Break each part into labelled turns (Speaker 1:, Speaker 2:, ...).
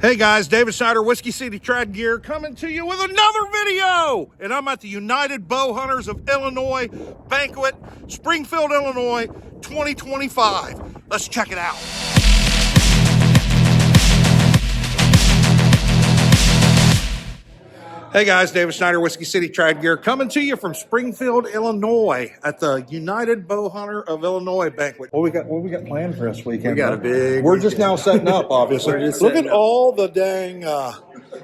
Speaker 1: Hey guys, David Snyder, Whiskey City Trad Gear, coming to you with another video. And I'm at the United Bowhunters of Illinois Banquet, Springfield, Illinois, 2025. Let's check it out. Hey guys, David Snyder, Whiskey City Trad Gear, coming to you from Springfield, Illinois, at the United Bowhunter of Illinois Banquet. What we got planned for this weekend?
Speaker 2: We got a big.
Speaker 1: We're just now setting up, obviously. Look at all the dang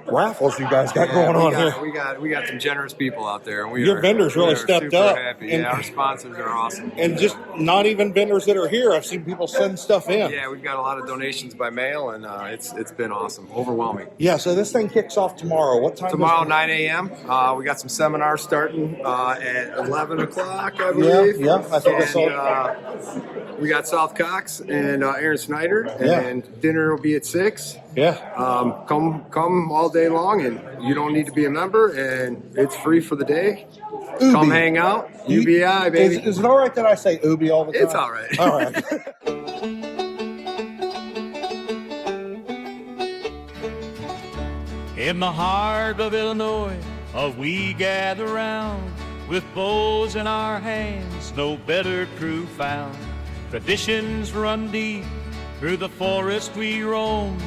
Speaker 1: raffles you guys got going on here.
Speaker 2: We got some generous people out there. And
Speaker 1: your vendors really stepped up.
Speaker 2: Happy. And our sponsors are awesome.
Speaker 1: And just not even vendors that are here. I've seen people send stuff in.
Speaker 2: Yeah, we've got a lot of donations by mail, and it's been awesome, overwhelming.
Speaker 1: Yeah, so this thing kicks off tomorrow. What time?
Speaker 2: Tomorrow, 9 a.m. We got some seminars starting at 11 o'clock, I believe.
Speaker 1: Yeah, I think I saw.
Speaker 2: We got South Cox and Aaron Snyder, and dinner will be at 6.
Speaker 1: Yeah.
Speaker 2: Come all day long, and you don't need to be a member, and it's free for the day.
Speaker 1: Ubi.
Speaker 2: Come hang out. UBI, baby.
Speaker 1: Is it all right that I say Ubi all the time?
Speaker 2: It's all right.
Speaker 1: All right.
Speaker 3: In the heart of Illinois, we gather round with bows in our hands, no better crew found. Traditions run deep through the forest we roam,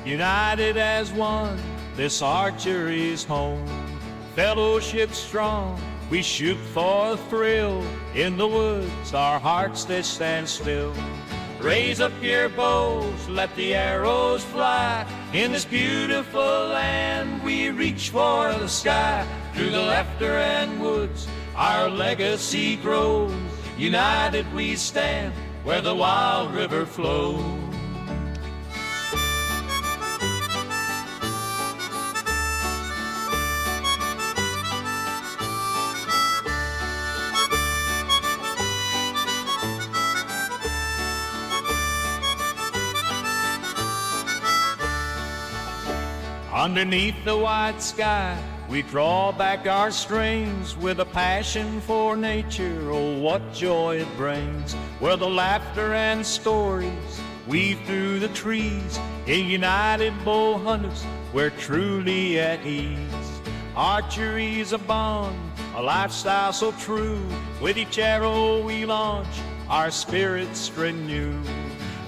Speaker 3: united as one, this archery's home. Fellowship strong, we shoot for a thrill. In the woods, our hearts they stand still. Raise up your bows, let the arrows fly. In this beautiful land, we reach for the sky. Through the laughter and woods, our legacy grows. United we stand, where the wild river flows. Underneath the white sky, we draw back our strings with a passion for nature. Oh, what joy it brings, where the laughter and stories weave through the trees. In United Bowhunters, we're truly at ease. Archery's a bond, a lifestyle so true. With each arrow we launch, our spirits renew.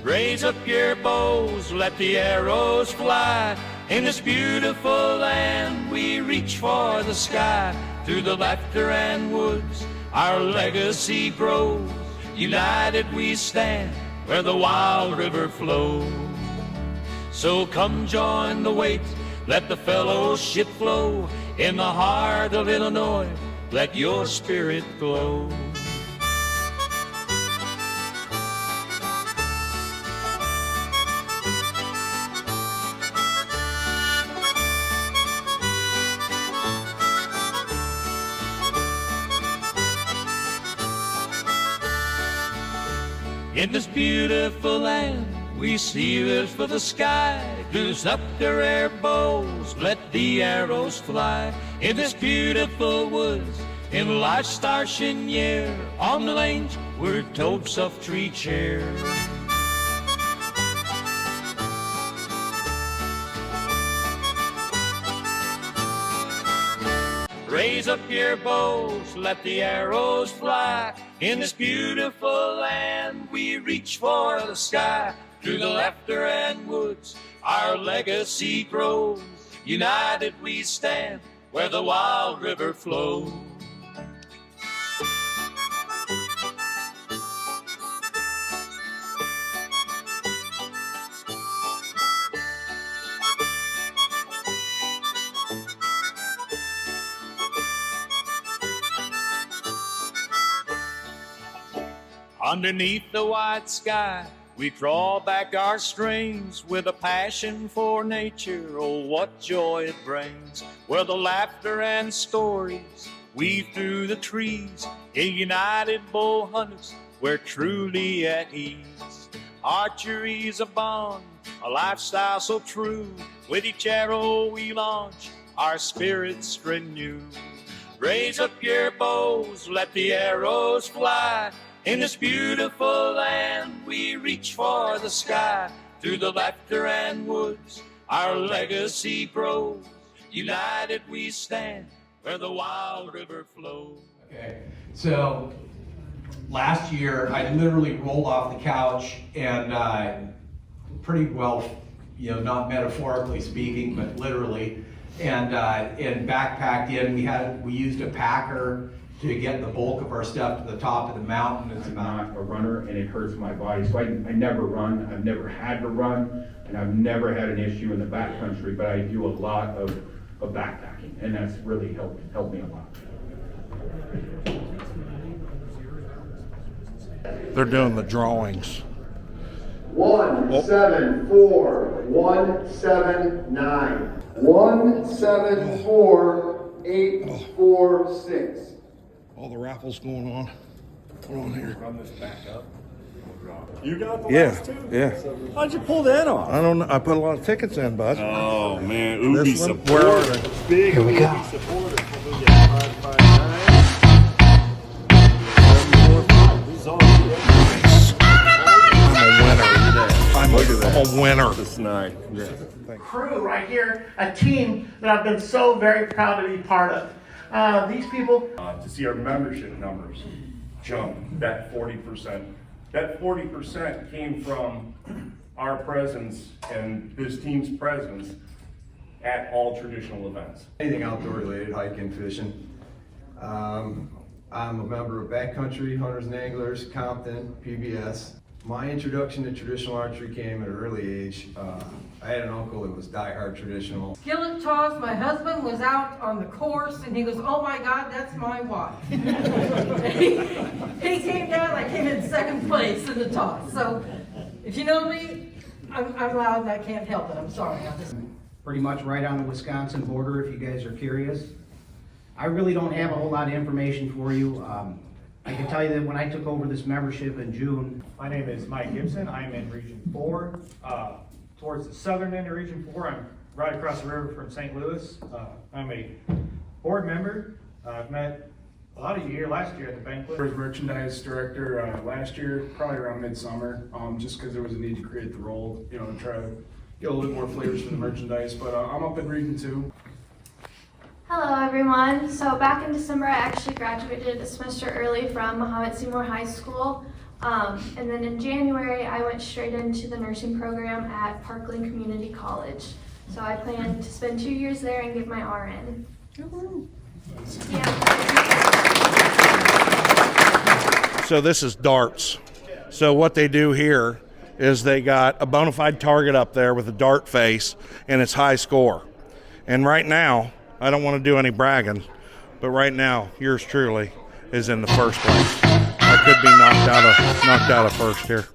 Speaker 3: Raise up your bows, let the arrows fly. In this beautiful land, we reach for the sky. Through the laughter and woods, our legacy grows. United we stand, where the wild river flows. So come join the wait, let the fellowship flow. In the heart of Illinois, let your spirit glow. In this beautiful land, we seal for the sky. Loose up their air bows, let the arrows fly. In this beautiful woods, in life's star chenier, on the lanes, we're totes of tree cheer. Raise up your bows, let the arrows fly. In this beautiful land, we reach for the sky. Through the laughter and woods, our legacy grows. United we stand, where the wild river flows. Underneath the white sky, we draw back our strings with a passion for nature. Oh, what joy it brings, where the laughter and stories weave through the trees. In United Bowhunters, we're truly at ease. Archery's a bond, a lifestyle so true. With each arrow we launch, our spirits renew. Raise up your bows, let the arrows fly. In this beautiful land, we reach for the sky. Through the laughter and woods, Our legacy grows, united we stand, where the wild river flows.
Speaker 4: Okay, so last year I literally rolled off the couch and pretty well, you know, not metaphorically speaking, but literally, and backpacked in. We used a packer to get the bulk of our stuff to the top of the mountain.
Speaker 5: I'm not a runner and it hurts my body, so I never run. I've never had to run, and I've never had an issue in the backcountry, but I do a lot of backpacking, and that's really helped me a lot.
Speaker 1: They're doing the drawings.
Speaker 2: 174179. 174846.
Speaker 1: All the raffles going on. Hold on here.
Speaker 6: Run this back up. You got the
Speaker 1: Yeah,
Speaker 6: last two?
Speaker 1: yeah.
Speaker 6: How'd you pull that off?
Speaker 1: I don't know. I put a lot of tickets in, bud.
Speaker 6: Oh man, Ubi
Speaker 1: This one?
Speaker 6: support.
Speaker 1: Where are they?
Speaker 6: Big
Speaker 1: Here we
Speaker 6: Ubi
Speaker 1: go.
Speaker 6: supporter. We'll get 559. He's on.
Speaker 1: I'm a winner.
Speaker 6: The snide. Yeah.
Speaker 7: Crew right here, a team that I've been so very proud to be part of. These people.
Speaker 8: To see our membership numbers jump that 40%. That 40% came from our presence and this team's presence at all traditional events.
Speaker 9: Anything outdoor related, hiking, fishing. I'm a member of Backcountry, Hunters and Anglers, Compton, PBS. My introduction to traditional archery came at an early age. I had an uncle that was diehard traditional.
Speaker 10: Skillet toss, my husband was out on the course and he goes, oh my God, that's my wife. he came down, I came in second place in the toss. So if you know me, I'm loud and I can't help it, I'm sorry.
Speaker 11: Pretty much right on the Wisconsin border, if you guys are curious. I really don't have a whole lot of information for you. I can tell you that when I took over this membership in June.
Speaker 12: My name is Mike Gibson. I'm in Region 4, towards the southern end of Region 4. I'm right across the river from St. Louis. I'm a board member. I've met a lot of you here last year at the banquet.
Speaker 8: I was merchandise director last year, probably around midsummer, just because there was a need to create the role, you know, and try to get a little bit more flavors from the merchandise. But I'm up in Region 2.
Speaker 13: Hello everyone. So back in December I actually graduated a semester early from Muhammad Seymour High School. And then in January I went straight into the nursing program at Parkland Community College. So I plan to spend 2 years there and get my RN. Yeah.
Speaker 1: So this is darts. So what they do here is they got a bona fide target up there with a dart face and it's high score. And right now, I don't want to do any bragging, but right now, yours truly is in the first place. I could be knocked out of first here.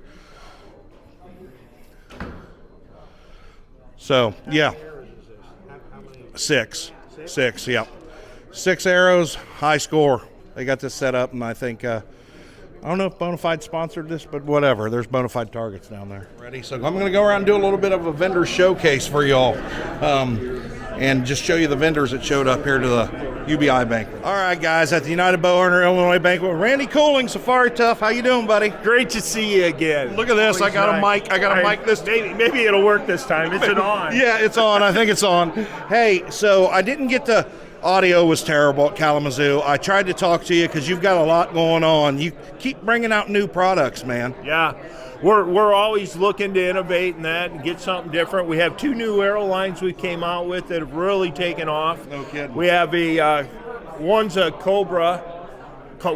Speaker 1: So yeah, six, yeah, 6 arrows, high score. They got this set up, and I think I don't know if Bonafide sponsored this, but whatever. There's Bonafide targets down there. Ready? So I'm going to go around and do a little bit of a vendor showcase for y'all. And just show you the vendors that showed up here to the UBI banquet. All right, guys, at the United Bowhunters of Illinois banquet, Randy Cooling, Safari Tuff. How you doing, buddy?
Speaker 6: Great to see you again.
Speaker 1: Look at this. I got a mic. I got a mic this
Speaker 6: time. Maybe it'll work this time. Is it on?
Speaker 1: Yeah, it's on. I think it's on. Hey, so I didn't get the audio was terrible at Kalamazoo. I tried to talk to you because you've got a lot going on. You keep bringing out new products, man.
Speaker 6: Yeah. We're always looking to innovate in that and get something different. We have 2 new arrow lines we came out with that have really taken off.
Speaker 1: No kidding.
Speaker 6: We have one's a Cobra.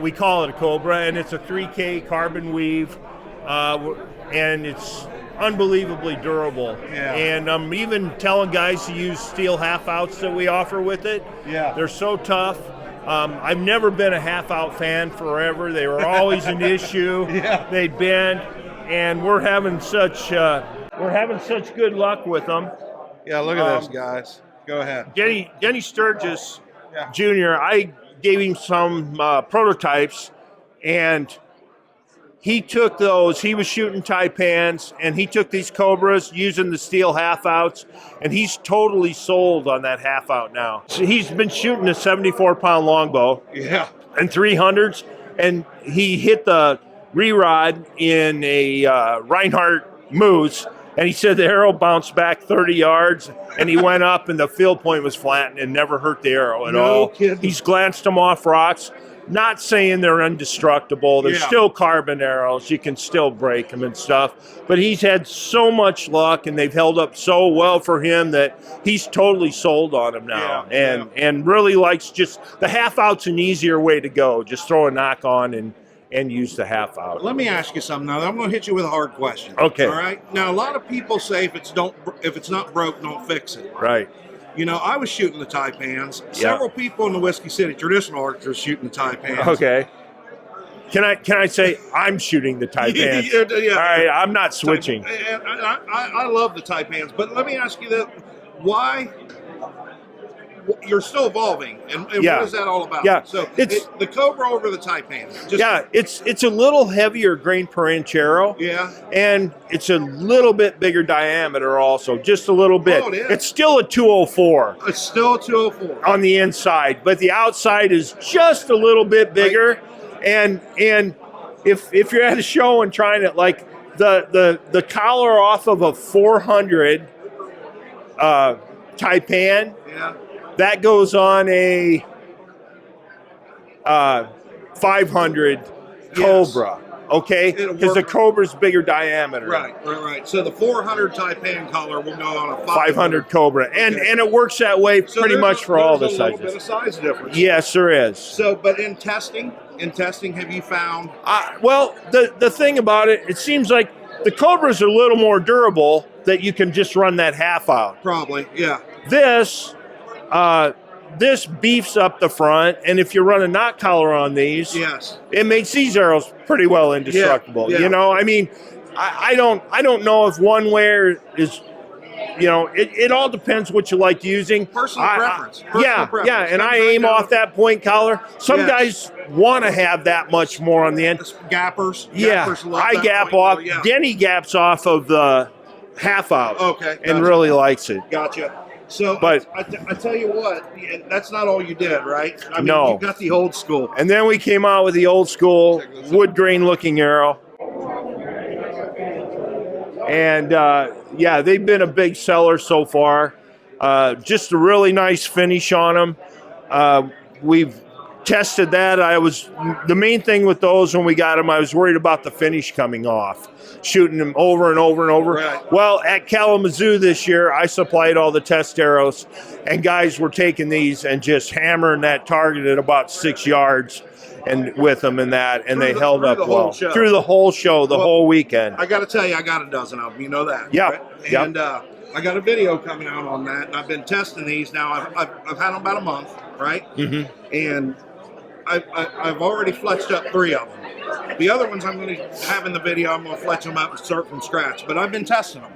Speaker 6: We call it a Cobra, and it's a 3K carbon weave, and it's unbelievably durable.
Speaker 1: Yeah.
Speaker 6: And I'm even telling guys to use steel half-outs that we offer with it.
Speaker 1: Yeah.
Speaker 6: They're so tough. I've never been a half-out fan forever. They were always an issue.
Speaker 1: Yeah.
Speaker 6: They'd bend. And we're having such good luck with them.
Speaker 1: Yeah, look at this, guys. Go ahead.
Speaker 6: Denny Sturgis Jr., I gave him some prototypes, and he took those. He was shooting Taipans, and he took these Cobras using the steel half-outs, and he's totally sold on that half-out now. So he's been shooting a 74-pound longbow and 300s, and he hit the re-rod in a Reinhardt Moose, And he said the arrow bounced back 30 yards, and he went up, and the field point was flattened and never hurt the arrow at all.
Speaker 1: Kidding.
Speaker 6: He's glanced them off rocks. Not saying they're indestructible. They're still carbon arrows. You can still break them and stuff. But he's had so much luck, and they've held up so well for him that he's totally sold on them now. And really likes just the half out's an easier way to go. Just throw a knock on and use the half out.
Speaker 1: Let me ask you something now. I'm going to hit you with a hard question.
Speaker 6: Okay.
Speaker 1: All right. Now, a lot of people say if it's not broke, don't fix it.
Speaker 6: Right.
Speaker 1: You know, I was shooting the taipans. Several people in the Whiskey City traditional archers shooting the taipans.
Speaker 6: Okay. Can I say I'm shooting the taipans?
Speaker 1: Yeah.
Speaker 6: All right, I'm not switching.
Speaker 1: I love the taipans, but let me ask you that: why? You're still evolving, and what is that all about?
Speaker 6: Yeah.
Speaker 1: So it's the Cobra over the taipan.
Speaker 6: It's a little heavier grain per inch arrow.
Speaker 1: Yeah.
Speaker 6: And it's a little bit bigger diameter also, just a little bit.
Speaker 1: Oh, it is?
Speaker 6: It's still a 204.
Speaker 1: It's still a 204
Speaker 6: on the inside, but the outside is just a little bit bigger. And if you're at a show and trying it, like the collar off of a 400 taipan.
Speaker 1: Yeah.
Speaker 6: That goes on a 500 Cobra, okay? Because the Cobra's bigger diameter.
Speaker 1: Right. So the 400 taipan collar will go on a
Speaker 6: 500 Cobra, and it works that way pretty much for all the sizes.
Speaker 1: There's a little bit of size difference.
Speaker 6: Yes, there is.
Speaker 1: So, but in testing, have you found?
Speaker 6: Well, the thing about it, it seems like the Cobras are a little more durable that you can just run that half out.
Speaker 1: Probably, yeah.
Speaker 6: This beefs up the front, and if you run a knot collar on these, it makes these arrows pretty well indestructible.
Speaker 1: Yeah.
Speaker 6: You know, I mean, I don't know if one way is, you know, it all depends what you like using.
Speaker 1: Personal preference.
Speaker 6: Yeah, and I aim off that point collar. Some guys want to have that much more on the end.
Speaker 1: Gappers.
Speaker 6: I gap off. Denny gaps off of the half out.
Speaker 1: Okay,
Speaker 6: and really likes it.
Speaker 1: Gotcha. So,
Speaker 6: but
Speaker 1: I tell you what, that's not all you did, right? I mean,
Speaker 6: no.
Speaker 1: You got the old school.
Speaker 6: And then we came out with the old school wood grain looking arrow. And they've been a big seller so far. Just a really nice finish on them. We've tested that. The main thing with those when we got them, I was worried about the finish coming off, shooting them over and over and over.
Speaker 1: Right.
Speaker 6: Well, at Kalamazoo this year, I supplied all the test arrows, and guys were taking these and just hammering that target at about 6 yards and with them and that, and they held up well through the whole show, the whole weekend.
Speaker 1: I got to tell you, I got a dozen of them. You know that.
Speaker 6: Yeah.
Speaker 1: Right? And I got a video coming out on that, and I've been testing these now. I've had them about a month, right?
Speaker 6: Mm-hmm.
Speaker 1: And I've already fletched up 3 of them. The other ones I'm going to have in the video. I'm going to fletch them up and start from scratch. But I've been testing them.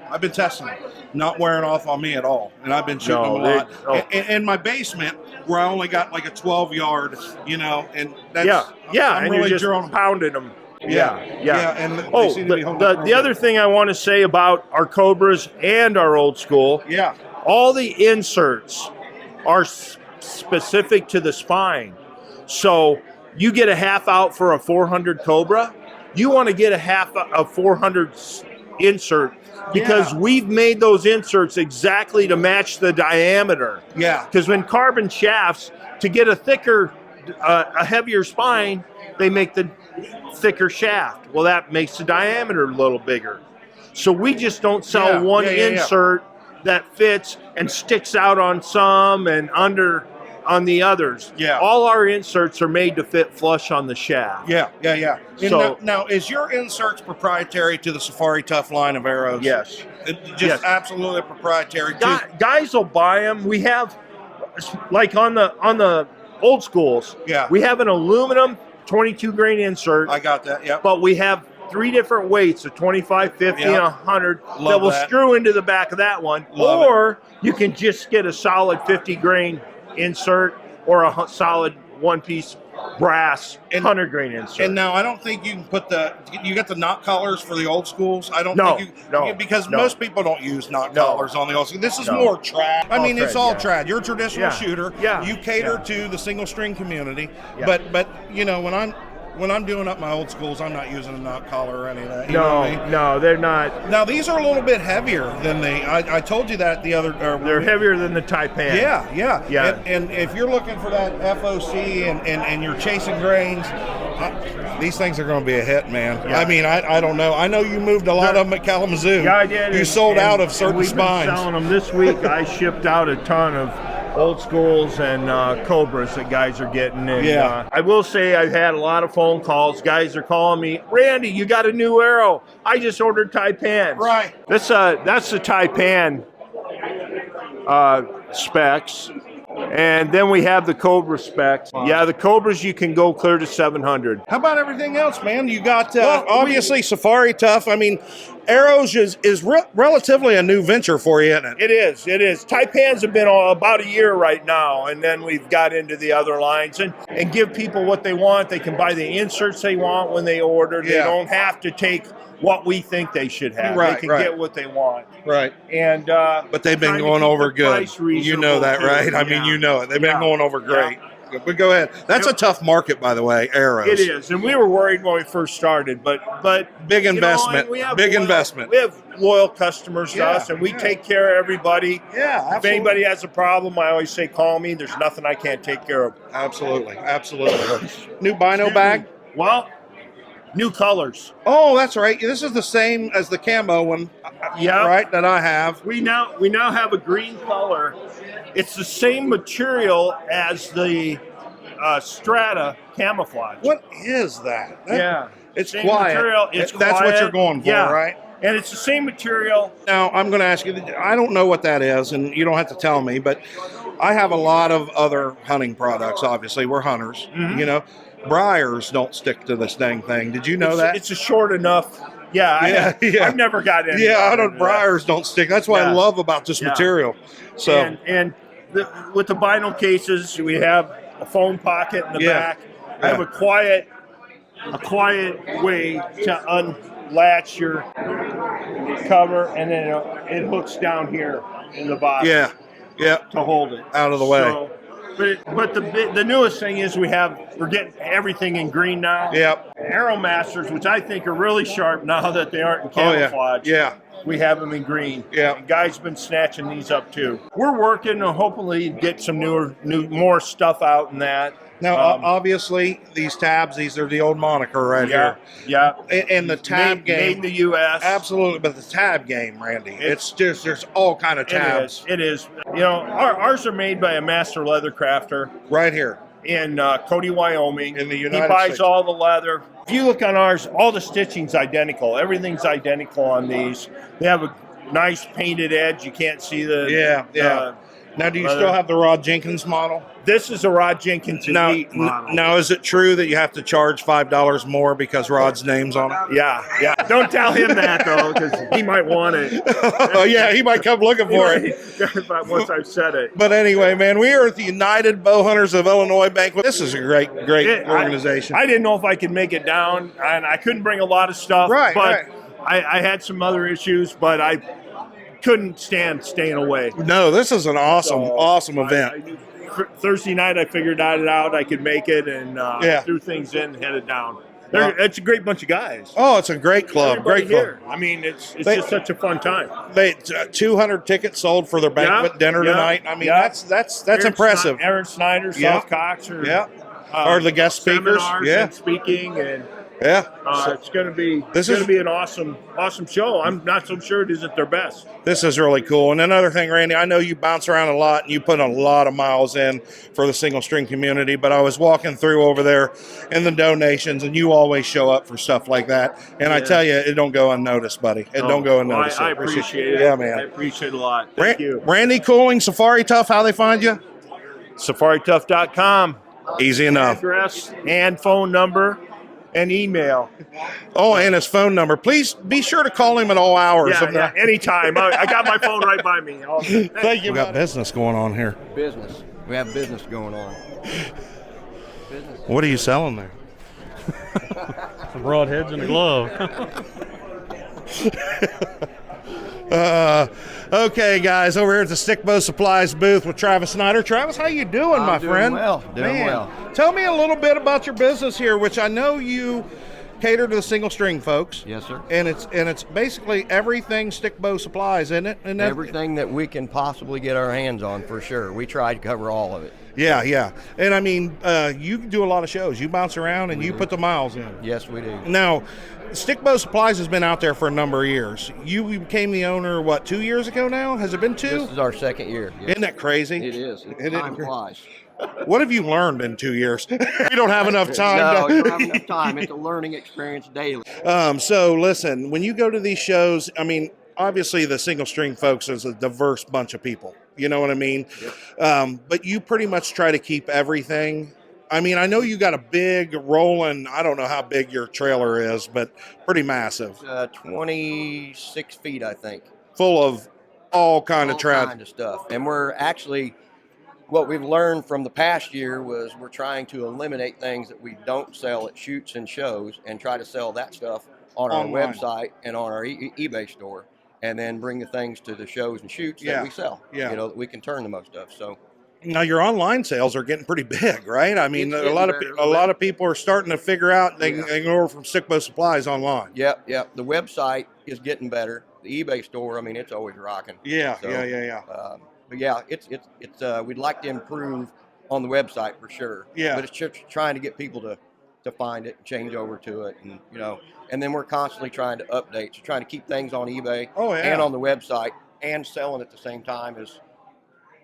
Speaker 1: Not wearing off on me at all. And I've been shooting them a lot. In my basement, where I only got like a 12-yard, you know, and that's I'm
Speaker 6: and
Speaker 1: really
Speaker 6: you're just pounding them. Yeah.
Speaker 1: And
Speaker 6: the other thing I want to say about our Cobras and our old school, all the inserts are specific to the spine. So you get a half out for a 400 Cobra, you want to get a 400 insert because we've made those inserts exactly to match the diameter.
Speaker 1: Yeah.
Speaker 6: Because when carbon shafts, to get a thicker, a heavier spine, they make the thicker shaft. Well, that makes the diameter a little bigger. So we just don't sell one insert that fits and sticks out on some and under on the others.
Speaker 1: Yeah.
Speaker 6: All our inserts are made to fit flush on the shaft.
Speaker 1: Yeah.
Speaker 6: So
Speaker 1: now, is your inserts proprietary to the Safari Tuff line of arrows?
Speaker 6: Yes.
Speaker 1: Just absolutely proprietary.
Speaker 6: Guys will buy them. We have, like on the old schools, we have an aluminum 22 grain insert.
Speaker 1: I got that, yeah.
Speaker 6: But we have 3 different weights, a 25, 50, and 100, that will screw into the back of that one. Or you can just get a solid 50 grain insert or a solid one-piece brass 100 grain insert.
Speaker 1: And now I don't think you can put you got the knot collars for the old schools. I don't think because most people don't use knot collars on the old school. This is more trad. I mean, it's all trad. You're a traditional shooter. You cater to the single string community. But you know, when when I'm doing up my old schools, I'm not using a knock collar or any of that. You know what I mean?
Speaker 6: No, they're not.
Speaker 1: Now these are a little bit heavier than I told you that the other.
Speaker 6: They're heavier than the Taipan.
Speaker 1: Yeah. And if you're looking for that FOC and you're chasing grains, these things are going to be a hit, man.
Speaker 6: Yeah.
Speaker 1: I mean, I don't know. I know you moved a lot of them at Kalamazoo.
Speaker 6: Yeah, I did.
Speaker 1: You sold out of certain
Speaker 6: we've
Speaker 1: spines.
Speaker 6: Been selling them this week. I shipped out a ton of old schools and Cobras that guys are getting. And, I will say I've had a lot of phone calls. Guys are calling me, Randy, you got a new arrow. I just ordered Taipans.
Speaker 1: Right.
Speaker 6: That's the Taipan specs. And then we have the Cobra specs. Yeah, the Cobras you can go clear to 700.
Speaker 1: How about everything else, man? You got obviously Safari Tuff. I mean, arrows is relatively a new venture for you, isn't it?
Speaker 6: It is. Taipans have been about a year right now, and then we've got into the other lines and give people what they want. They can buy the inserts they want when they order. They don't have to take what we think they should have. They can get what they want.
Speaker 1: Right.
Speaker 6: And
Speaker 1: but they've been going over good. You know that, right? I mean, you know it. They've been going over great. But go ahead. That's a tough market, by the way, arrows.
Speaker 6: It is, and we were worried when we first started, but
Speaker 1: big investment.
Speaker 6: Big investment. We have loyal customers to us, and we take care of everybody.
Speaker 1: Yeah, absolutely.
Speaker 6: If anybody has a problem, I always say, call me. There's nothing I can't take care of.
Speaker 1: Absolutely. New bino bag?
Speaker 6: Well, new colors.
Speaker 1: Oh, that's right. This is the same as the camo one.
Speaker 6: Yeah.
Speaker 1: Right, that I have.
Speaker 6: We now have a green color. It's the same material as the Strata camouflage.
Speaker 1: What is that? It's
Speaker 6: same
Speaker 1: quiet.
Speaker 6: Material. It's
Speaker 1: That's
Speaker 6: quiet.
Speaker 1: what you're going for, right?
Speaker 6: And it's the same material.
Speaker 1: Now, I'm going to ask you, I don't know what that is, and you don't have to tell me, but I have a lot of other hunting products, obviously. We're hunters, you know. Briars don't stick to this dang thing. Did you know that?
Speaker 6: It's a short enough. I've never got in.
Speaker 1: Briars don't stick. That's what I love about this material. So
Speaker 6: and with the vinyl cases, we have a phone pocket in the back. I have a quiet way to unlatch your cover, and then it hooks down here in the bottom. To hold it
Speaker 1: out of the way.
Speaker 6: So, but the newest thing is we're getting everything in green now. Arrow Masters, which I think are really sharp now that they aren't in camouflage. We have them in green. And guys been snatching these up too. We're working to hopefully get some more stuff out in that.
Speaker 1: Now, obviously, these tabs, these are the old moniker right here. And the tab game.
Speaker 6: Made in the U.S.
Speaker 1: Absolutely, but the tab game, Randy, it's just, there's all kind of tabs.
Speaker 6: It is. You know, ours are made by a master leather crafter.
Speaker 1: Right here.
Speaker 6: In Cody, Wyoming.
Speaker 1: In the United
Speaker 6: States. He buys
Speaker 1: States.
Speaker 6: all the leather. If you look on ours, all the stitching's identical. Everything's identical on these. They have a nice painted edge. You can't see the...
Speaker 1: Now, do you still have the Rod Jenkins model?
Speaker 6: This is a Rod Jenkins Elite model.
Speaker 1: Now, is it true that you have to charge $5 more because Rod's name's on it?
Speaker 6: Yeah. Don't tell him that, though, because he might want it.
Speaker 1: Oh, yeah, he might come looking for it.
Speaker 6: Once I've said it.
Speaker 1: But anyway, man, we are at the United Bowhunters of Illinois Banquet. This is a great organization.
Speaker 6: I didn't know if I could make it down, and I couldn't bring a lot of stuff. But I had some other issues, but I couldn't stand staying away.
Speaker 1: No, this is an awesome event.
Speaker 6: Thursday night, I figured out I could make it and threw things in and headed down. It's a great bunch of guys.
Speaker 1: Oh, it's a great club.
Speaker 6: Everybody here. I mean, it's just such a fun time.
Speaker 1: 200 tickets sold for their banquet dinner tonight. I mean, that's impressive.
Speaker 6: Aaron Snyder, South Cox, or
Speaker 1: the guest speakers.
Speaker 6: And speaking and. It's going to be an awesome show. I'm not so sure it isn't their best.
Speaker 1: This is really cool. And another thing, Randy, I know you bounce around a lot and you put a lot of miles in for the single string community, but I was walking through over there in the donations, and you always show up for stuff like that. And I tell you, it don't go unnoticed, buddy. It don't go unnoticed.
Speaker 6: I appreciate it.
Speaker 1: Yeah, man.
Speaker 6: I appreciate it a lot. Thank you.
Speaker 1: Randy Cooling, Safari Tuff, how they find you?
Speaker 6: SafariTuff.com.
Speaker 1: Easy enough.
Speaker 6: Address and phone number. And email.
Speaker 1: Oh, and his phone number. Please be sure to call him at all hours.
Speaker 6: Anytime. I got my phone right by me.
Speaker 1: Thank you. We got business going on here.
Speaker 14: Business. We have business going on.
Speaker 1: Business. What are you selling there?
Speaker 15: Some broadheads and a glove.
Speaker 1: Okay, guys, over here at the Stickbow Supplies booth with Travis Snyder. Travis, how you doing, my friend?
Speaker 14: Doing well.
Speaker 1: Tell me a little bit about your business here, which I know you cater to the single string folks.
Speaker 14: Yes, sir.
Speaker 1: And it's basically everything Stickbow Supplies, isn't it? And
Speaker 14: Everything that we can possibly get our hands on, for sure. We try to cover all of it.
Speaker 1: Yeah, yeah. And I mean, you do a lot of shows. You bounce around and you put the miles in.
Speaker 14: Yes, we do.
Speaker 1: Now, Stickbow Supplies has been out there for a number of years. You became the owner, what, 2 years ago now? Has it been 2?
Speaker 14: This is our second year. Yes.
Speaker 1: Isn't that crazy?
Speaker 14: It is. Time flies.
Speaker 1: What have you learned in 2 years? You don't have enough time.
Speaker 14: No, you don't have enough time. It's a learning experience daily.
Speaker 1: So listen, when you go to these shows, I mean, obviously the single string folks is a diverse bunch of people. You know what I mean? Yep. But you pretty much try to keep everything. I mean, I know you got a big rolling, I don't know how big your trailer is, but pretty massive.
Speaker 14: 26 feet, I think.
Speaker 1: Full of all kind of
Speaker 14: stuff. And we're actually, what we've learned from the past year was we're trying to eliminate things that we don't sell at shoots and shows and try to sell that stuff on our website and on our eBay store, and then bring the things to the shows and shoots that we sell.
Speaker 1: Yeah.
Speaker 14: You know, that we can turn the most of. So
Speaker 1: now your online sales are getting pretty big, right? I mean, a lot of people are starting to figure out they can order from Stickbow Supplies online.
Speaker 14: Yep. The website is getting better. The eBay store, I mean, it's always rocking.
Speaker 1: Yeah.
Speaker 14: But yeah, it's we'd like to improve on the website for sure.
Speaker 1: Yeah.
Speaker 14: But it's just trying to get people to find it and change over to it, and and then we're constantly trying to update, so trying to keep things on eBay and on the website and selling at the same time is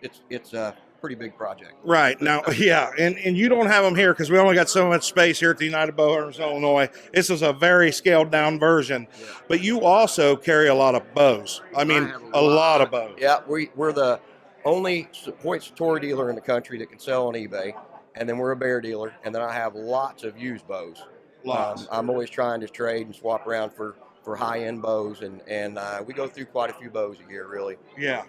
Speaker 14: it's a pretty big project.
Speaker 1: Right. Now, and you don't have them here because we only got so much space here at the United Bowhunters of Illinois. This is a very scaled down version, but you also carry a lot of bows. I mean, a lot of bows.
Speaker 14: Yeah, we're the only points tour dealer in the country that can sell on eBay, and then we're a bear dealer, and then I have lots of used bows. I'm always trying to trade and swap around for high-end bows, and we go through quite a few bows a year, really.
Speaker 1: Yeah.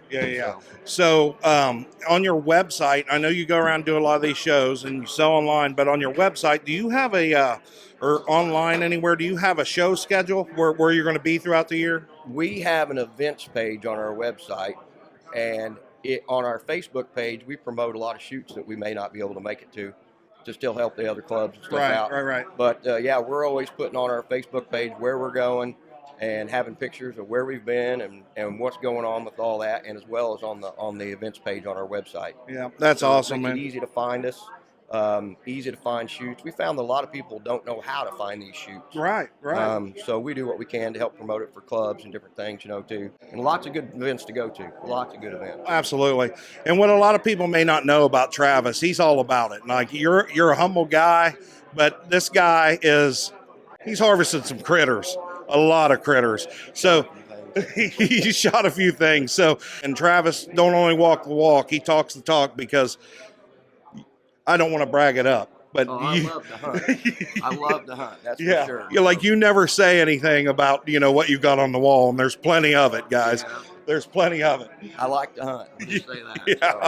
Speaker 1: So on your website, I know you go around and do a lot of these shows and you sell online, but on your website, do you have or online anywhere, do you have a show schedule where you're going to be throughout the year?
Speaker 14: We have an events page on our website, and on our Facebook page, we promote a lot of shoots that we may not be able to make it to still help the other clubs and stuff out.
Speaker 1: Right.
Speaker 14: But we're always putting on our Facebook page where we're going and having pictures of where we've been and what's going on with all that, and as well as on the events page on our website.
Speaker 1: Yeah, that's awesome,
Speaker 14: man.
Speaker 1: man.
Speaker 14: It's easy to find us. Easy to find shoots. We found that a lot of people don't know how to find these shoots.
Speaker 1: Right.
Speaker 14: So we do what we can to help promote it for clubs and different things, too. And lots of good events to go to. Lots of good events.
Speaker 1: Absolutely. And what a lot of people may not know about Travis, he's all about it. Like you're a humble guy, but this guy he's harvested some critters, a lot of critters. So he shot a few things. So, and Travis don't only walk the walk, he talks the talk, because I don't want to brag it up, but
Speaker 14: I love to hunt. I love to hunt. That's for sure.
Speaker 1: You're like, you never say anything about, what you got on the wall, and there's plenty of it, guys. Yeah. There's plenty of it.
Speaker 14: I like to hunt. I'll just say that. So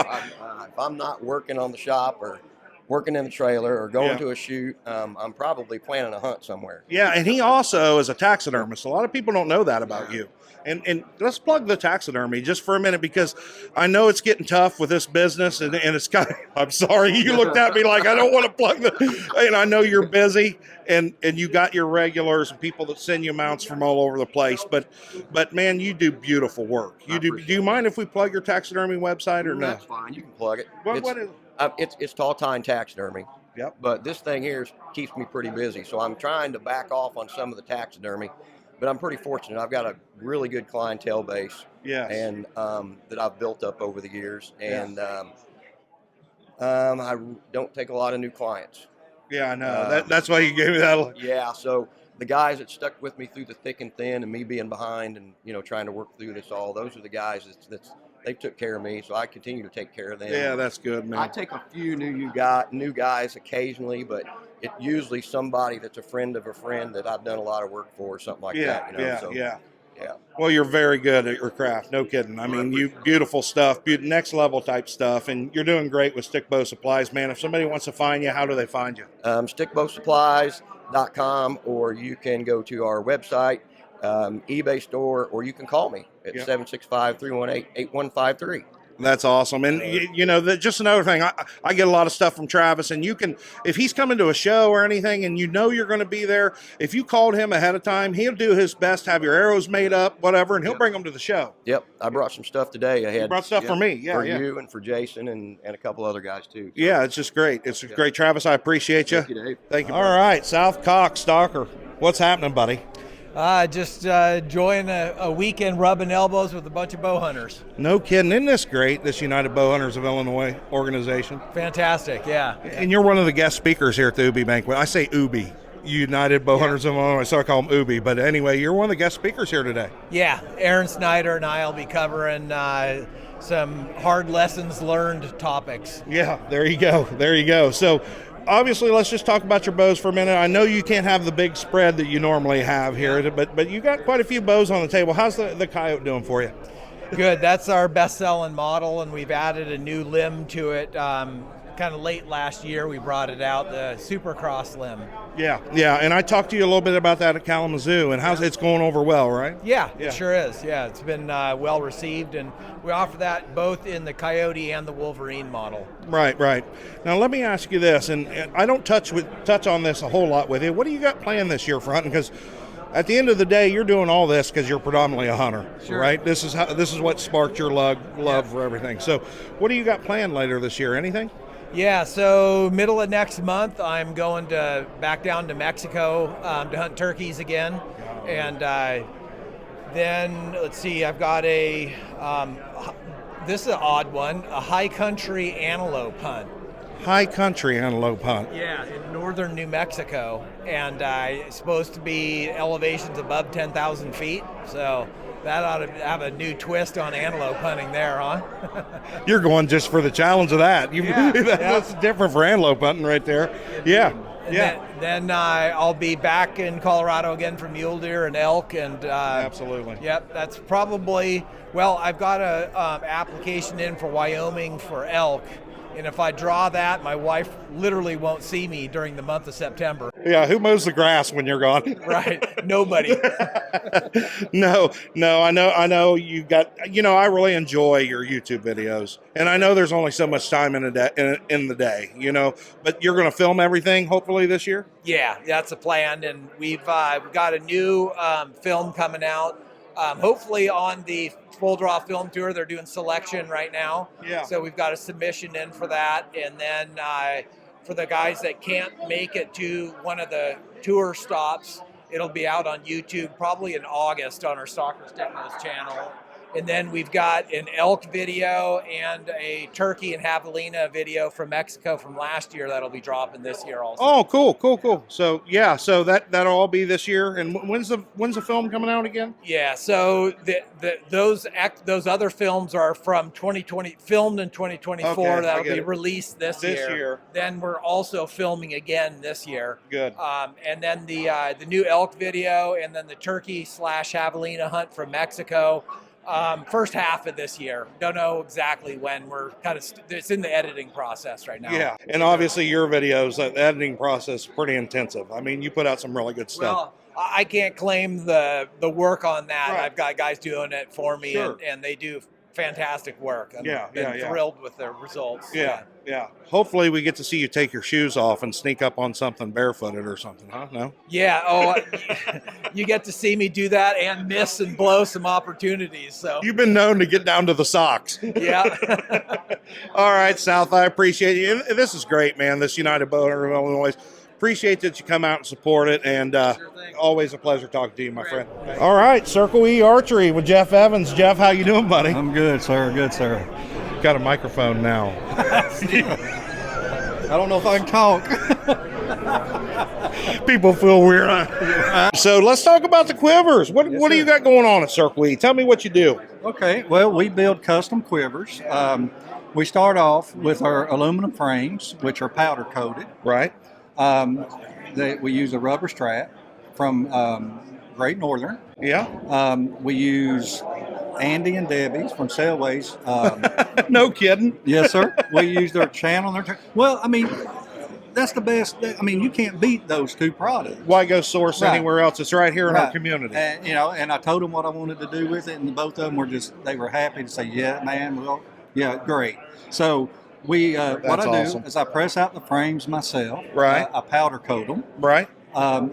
Speaker 14: if I'm not working on the shop or working in the trailer or going to a shoot, I'm probably planning a hunt somewhere.
Speaker 1: Yeah, and he also is a taxidermist. A lot of people don't know that about you. And let's plug the taxidermy just for a minute, because I know it's getting tough with this business, and it's kind of, I'm sorry, you looked at me like I don't want to plug and I know you're busy, and you got your regulars and people that send you mounts from all over the place, but man, you do beautiful work. Do you mind if we plug your taxidermy website or no?
Speaker 14: That's fine, you can plug it.
Speaker 1: What is
Speaker 14: it's Tall Tine Taxidermy.
Speaker 1: Yep.
Speaker 14: But this thing here keeps me pretty busy, so I'm trying to back off on some of the taxidermy. But I'm pretty fortunate. I've got a really good clientele base, and that I've built up over the years, and I don't take a lot of new clients.
Speaker 1: Yeah, I know. That's why you gave me that.
Speaker 14: Yeah, so the guys that stuck with me through the thick and thin, and me being behind, and trying to work through this all, those are the guys they took care of me, so I continue to take care of them.
Speaker 1: Yeah, that's good, man.
Speaker 14: I take a few new guys occasionally, but it's usually somebody that's a friend of a friend that I've done a lot of work for, or something like that.
Speaker 1: Yeah. Well, you're very good at your craft. No kidding. I mean, you beautiful stuff, next level type stuff, and you're doing great with Stickbow Supplies, man. If somebody wants to find you, how do they find you?
Speaker 14: Stickbowsupplies.com, or you can go to our website, eBay store, or you can call me. at
Speaker 1: Yep.
Speaker 14: 765-318-8153.
Speaker 1: That's awesome. And, you know, just another thing, I get a lot of stuff from Travis, and you can, if he's coming to a show or anything and you know you're going to be there, if you called him ahead of time, he'll do his best to have your arrows made up, whatever, and he'll bring them to the show.
Speaker 14: Yep, I brought some stuff today. I had
Speaker 1: You brought stuff for me,
Speaker 14: for you and for Jason and a couple other guys too.
Speaker 1: Yeah, it's just great. It's great. Travis, I appreciate you.
Speaker 14: Thank you, Dave.
Speaker 1: Thank you. All right, South Cox, Stalker. What's happening, buddy?
Speaker 15: Just enjoying a weekend rubbing elbows with a bunch of bow hunters.
Speaker 1: No kidding. Isn't this great, this United Bowhunters of Illinois organization?
Speaker 15: Fantastic, yeah.
Speaker 1: And you're one of the guest speakers here at the UBI Banquet. I say UBI, United Bowhunters of Illinois, so I call them UBI. But anyway, you're one of the guest speakers here today.
Speaker 15: Yeah, Aaron Snyder and I will be covering some hard lessons learned topics.
Speaker 1: Yeah, there you go. There you go. So obviously, let's just talk about your bows for a minute. I know you can't have the big spread that you normally have here, but you got quite a few bows on the table. How's the Coyote doing for you?
Speaker 15: Good. That's our best-selling model, and we've added a new limb to it. Kind of late last year, we brought it out, the Supercross limb.
Speaker 1: Yeah, and I talked to you a little bit about that at Kalamazoo, and how's it's going over well, right?
Speaker 15: Yeah, it sure is. Yeah, it's been well received, and we offer that both in the Coyote and the Wolverine model.
Speaker 1: Right. Now let me ask you this, and I don't touch on this a whole lot with you. What do you got planned this year for hunting? Because at the end of the day, you're doing all this because you're predominantly a hunter, right? This is what sparked your love for everything. So, what do you got planned later this year? Anything?
Speaker 15: Yeah, so middle of next month, I'm going back down to Mexico to hunt turkeys again. And then, let's see, I've got this is an odd one, a high country antelope hunt.
Speaker 1: High country antelope hunt.
Speaker 15: Yeah, in northern New Mexico. And it's supposed to be elevations above 10,000 feet. So that ought to have a new twist on antelope hunting there, huh?
Speaker 1: You're going just for the challenge of that. That's different for antelope hunting right there. Yeah.
Speaker 15: Then I'll be back in Colorado again for mule deer and elk. And
Speaker 1: absolutely.
Speaker 15: Yep, that's probably, well, I've got a application in for Wyoming for elk. And if I draw that, my wife literally won't see me during the month of September.
Speaker 1: Yeah, who mows the grass when you're gone?
Speaker 15: Right, nobody.
Speaker 1: No, I know you got, I really enjoy your YouTube videos. And I know there's only so much time in the day, but you're going to film everything hopefully this year?
Speaker 15: Yeah, that's the plan. And we've got a new film coming out. Hopefully on the Full Draw Film Tour, they're doing selection right now.
Speaker 1: Yeah.
Speaker 15: So we've got a submission in for that. And then for the guys that can't make it to one of the tour stops, it'll be out on YouTube probably in August on our Stalker Stickbow channel. And then we've got an elk video and a turkey and javelina video from Mexico from last year that'll be dropping this year also.
Speaker 1: Oh, cool. So that'll all be this year. And when's the film coming out again?
Speaker 15: Yeah, so those other films are from 2020, filmed in 2024.
Speaker 1: Okay,
Speaker 15: that'll be released this year. Then we're also filming again this year.
Speaker 1: Good.
Speaker 15: And then the new elk video, and then the turkey / javelina hunt from Mexico. First half of this year. Don't know exactly when. We're kind of it's in the editing process right now.
Speaker 1: Yeah, and obviously your videos, the editing process is pretty intensive. I mean, you put out some really good stuff.
Speaker 15: Well, I can't claim the work on that.
Speaker 1: Right.
Speaker 15: I've got guys doing it for me,
Speaker 1: Sure.
Speaker 15: and they do fantastic work. I've been
Speaker 1: yeah.
Speaker 15: thrilled with their results.
Speaker 1: Yeah. Hopefully we get to see you take your shoes off and sneak up on something barefooted or something, huh? No?
Speaker 15: Yeah. Oh, you get to see me do that and miss and blow some opportunities. So
Speaker 1: You've been known to get down to the socks.
Speaker 15: Yeah.
Speaker 1: All right, South, I appreciate you. This is great, man, this United Bowhunters of Illinois. Appreciate that you come out and support it, and always a pleasure talking to you, my friend. All right, Circle E Archery with Jeff Evans. Jeff, how you doing, buddy?
Speaker 16: I'm good, sir. Good, sir.
Speaker 1: Got a microphone now.
Speaker 16: I don't know if I can talk.
Speaker 1: People feel weird. So let's talk about the quivers. What do you got going on at Circle E? Tell me what you do.
Speaker 16: Okay, well, we build custom quivers. We start off with our aluminum frames, which are powder coated.
Speaker 1: Right.
Speaker 16: We use a rubber strap from Great Northern.
Speaker 1: Yeah.
Speaker 16: We use Andy and Debbie's from Sailways.
Speaker 1: No kidding.
Speaker 16: Yes, sir. We use their channel. Well, I mean, that's the best. I mean, you can't beat those two products.
Speaker 1: Why go source
Speaker 16: Right.
Speaker 1: anywhere else? It's right here in our
Speaker 16: Right.
Speaker 1: community.
Speaker 16: And, you know, and I told them what I wanted to do with it, and both of them were they were happy to say, yeah, man, well, yeah, great. So what I do
Speaker 1: awesome.
Speaker 16: is I press out the frames myself.
Speaker 1: Right.
Speaker 16: I powder coat them.
Speaker 1: Right.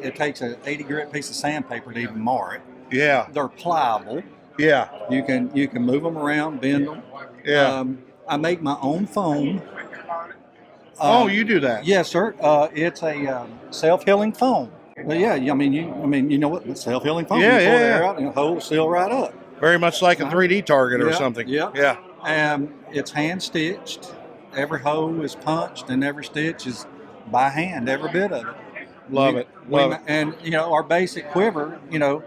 Speaker 16: It takes an 80 grit piece of sandpaper to even mar it.
Speaker 1: Yeah.
Speaker 16: They're pliable.
Speaker 1: Yeah.
Speaker 16: You can move them around, bend them.
Speaker 1: Yeah.
Speaker 16: I make my own foam.
Speaker 1: Oh, you do that?
Speaker 16: Yes, sir. It's a self-healing foam. But yeah, I mean, you know what self-healing foam?
Speaker 1: Yeah,
Speaker 16: you pull
Speaker 1: yeah,
Speaker 16: the air
Speaker 1: yeah.
Speaker 16: out and the hole seal right up.
Speaker 1: Very much like a 3D target or
Speaker 16: Yeah,
Speaker 1: something.
Speaker 16: Yeah.
Speaker 1: Yeah.
Speaker 16: It's hand stitched. Every hole is punched, and every stitch is by hand. Every bit of it.
Speaker 1: Love it. Love it.
Speaker 16: And you know, our basic quiver, you know,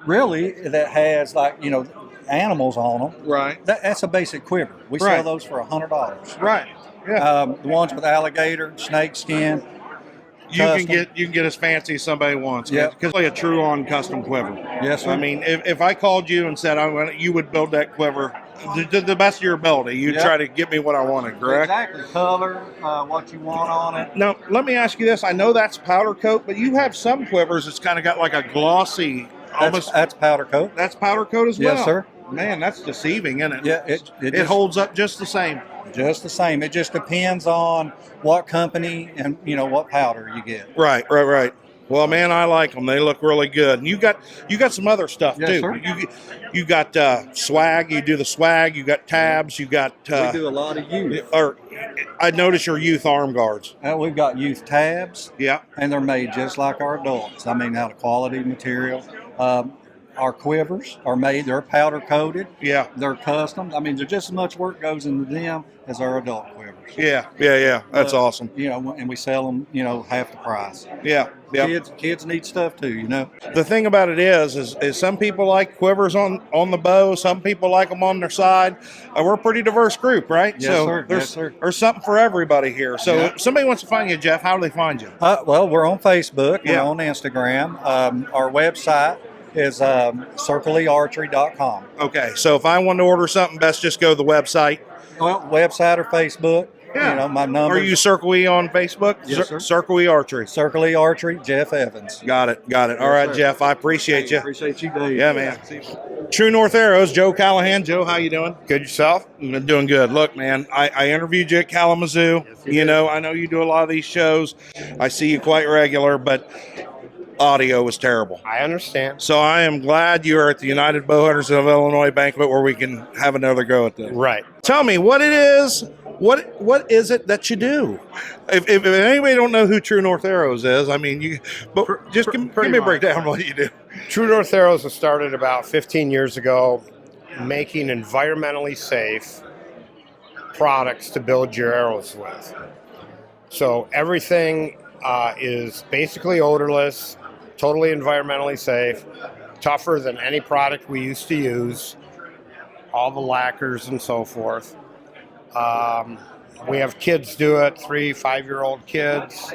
Speaker 16: really that has like, you know, animals on them.
Speaker 1: Right.
Speaker 16: That's a basic quiver. We
Speaker 1: Right.
Speaker 16: sell those for $100.
Speaker 1: Right. Yeah.
Speaker 16: The ones with alligator, snake skin.
Speaker 1: You can get as fancy as somebody wants.
Speaker 16: Yeah.
Speaker 1: Because a true on custom quiver.
Speaker 16: Yes, sir.
Speaker 1: I mean, if I called you and said you would build that quiver to the best of your ability, you'd
Speaker 16: Yeah.
Speaker 1: try to get me what I wanted, correct?
Speaker 16: Exactly. Color, what you want on it.
Speaker 1: Now, let me ask you this. I know that's powder coat, but you have some quivers that's kind of got like a glossy, almost.
Speaker 16: That's powder coat.
Speaker 1: That's powder coat as well?
Speaker 16: Yes, sir.
Speaker 1: Man, that's deceiving, isn't it?
Speaker 16: Yeah,
Speaker 1: It
Speaker 16: just
Speaker 1: holds up just the same.
Speaker 16: Just the same. It just depends on what company and, you know, what powder you get.
Speaker 1: Right. Well, man, I like them. They look really good. And you got some other stuff
Speaker 16: Yes,
Speaker 1: too.
Speaker 16: sir.
Speaker 1: You got swag. You do the swag. You got tabs. You got.
Speaker 16: We do a lot of youth.
Speaker 1: Or I notice your youth arm guards.
Speaker 16: We've got youth tabs.
Speaker 1: Yeah.
Speaker 16: And they're made just like our adults. I mean, out of quality material. Our quivers are made. They're powder coated.
Speaker 1: Yeah.
Speaker 16: They're custom. I mean, there's just as much work goes into them as our adult quivers.
Speaker 1: Yeah. That's awesome.
Speaker 16: You know, and we sell them, you know, half the price.
Speaker 1: Yeah.
Speaker 16: Kids need stuff too, you know.
Speaker 1: The thing about it is some people like quivers on the bow. Some people like them on their side. We're a pretty diverse group, right?
Speaker 16: Yes,
Speaker 1: so
Speaker 16: sir.
Speaker 1: There's,
Speaker 16: Yes, sir.
Speaker 1: there's something for everybody here. So
Speaker 16: Yeah.
Speaker 1: if somebody wants to find you, Jeff, how do they find you?
Speaker 16: Well, we're on Facebook.
Speaker 1: Yeah.
Speaker 16: We're on Instagram. Our website is circlearchery.com.
Speaker 1: Okay, so if I want to order something, best just go to the website.
Speaker 16: Well, website or Facebook.
Speaker 1: Yeah.
Speaker 16: You know, my number.
Speaker 1: Are you Circle E on Facebook?
Speaker 16: Yes, sir.
Speaker 1: Circle E Archery.
Speaker 16: Circle E Archery, Jeff Evans.
Speaker 1: Got it. All right,
Speaker 16: sir.
Speaker 1: Jeff, I appreciate you.
Speaker 16: Appreciate you, Dave.
Speaker 1: Yeah, man. True North Arrows, Joe Callahan. Joe, how you doing?
Speaker 8: Good yourself?
Speaker 1: I'm doing good. Look, man, I interviewed you at Kalamazoo. I know you do a lot of these shows. I see you quite regular, but audio was terrible.
Speaker 8: I understand.
Speaker 1: So I am glad you are at the United Bowhunters of Illinois banquet where we can have another go at this.
Speaker 8: Right.
Speaker 1: Tell me what it is. What is it that you do? If anybody don't know who True North Arrows is, I mean, give me a breakdown of what you do.
Speaker 8: True North Arrows was started about 15 years ago, making environmentally safe products to build your arrows with. So everything is basically odorless, totally environmentally safe, tougher than any product we used to use, all the lacquers and so forth. We have kids do it, 3-5-year-old kids.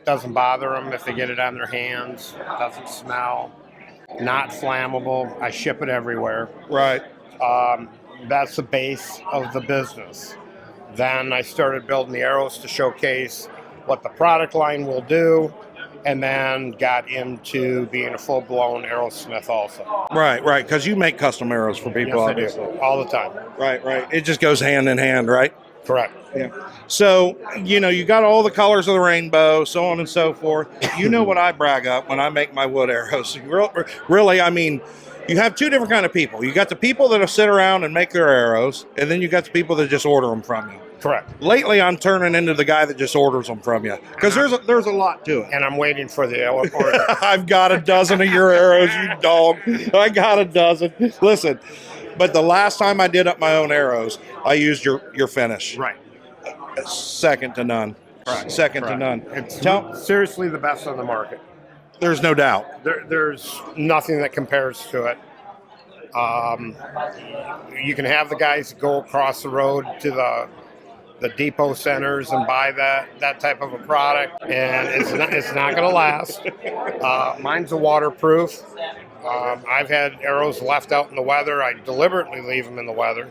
Speaker 8: Doesn't bother them if they get it on their hands. Doesn't smell. Not flammable. I ship it everywhere.
Speaker 1: Right.
Speaker 8: That's the base of the business. Then I started building the arrows to showcase what the product line will do, and then got into being a full-blown arrowsmith also.
Speaker 1: Right, because you make custom arrows for people.
Speaker 8: Yes,
Speaker 1: obviously.
Speaker 8: I do. All the time.
Speaker 1: Right. It just goes hand in hand, right?
Speaker 8: Correct.
Speaker 1: Yeah. So, you got all the colors of the rainbow, so on and so forth. You know what I brag up when I make my wood arrows. Really, I mean, you have two different kind of people. You got the people that'll sit around and make their arrows, and then you got the people that just order them from you.
Speaker 8: Correct.
Speaker 1: Lately, I'm turning into the guy that just orders them from you because there's a lot to it.
Speaker 8: And I'm waiting for the order.
Speaker 1: I've got a dozen of your arrows, you dog. I got a dozen. Listen, but the last time I did up my own arrows, I used your finish.
Speaker 8: Right.
Speaker 1: Second to none.
Speaker 8: Correct.
Speaker 1: Second to none.
Speaker 8: It's seriously the best on the market.
Speaker 1: There's no doubt.
Speaker 8: There's nothing that compares to it. You can have the guys go across the road to the depot centers and buy that type of a product, and it's not going to last. Mine's a waterproof. I've had arrows left out in the weather. I deliberately leave them in the weather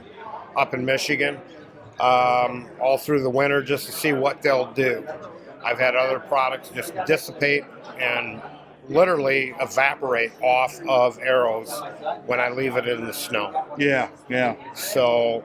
Speaker 8: up in Michigan all through the winter just to see what they'll do.
Speaker 17: I've had other products just dissipate and literally evaporate off of arrows when I leave it in the snow.
Speaker 1: Yeah, yeah.
Speaker 17: So,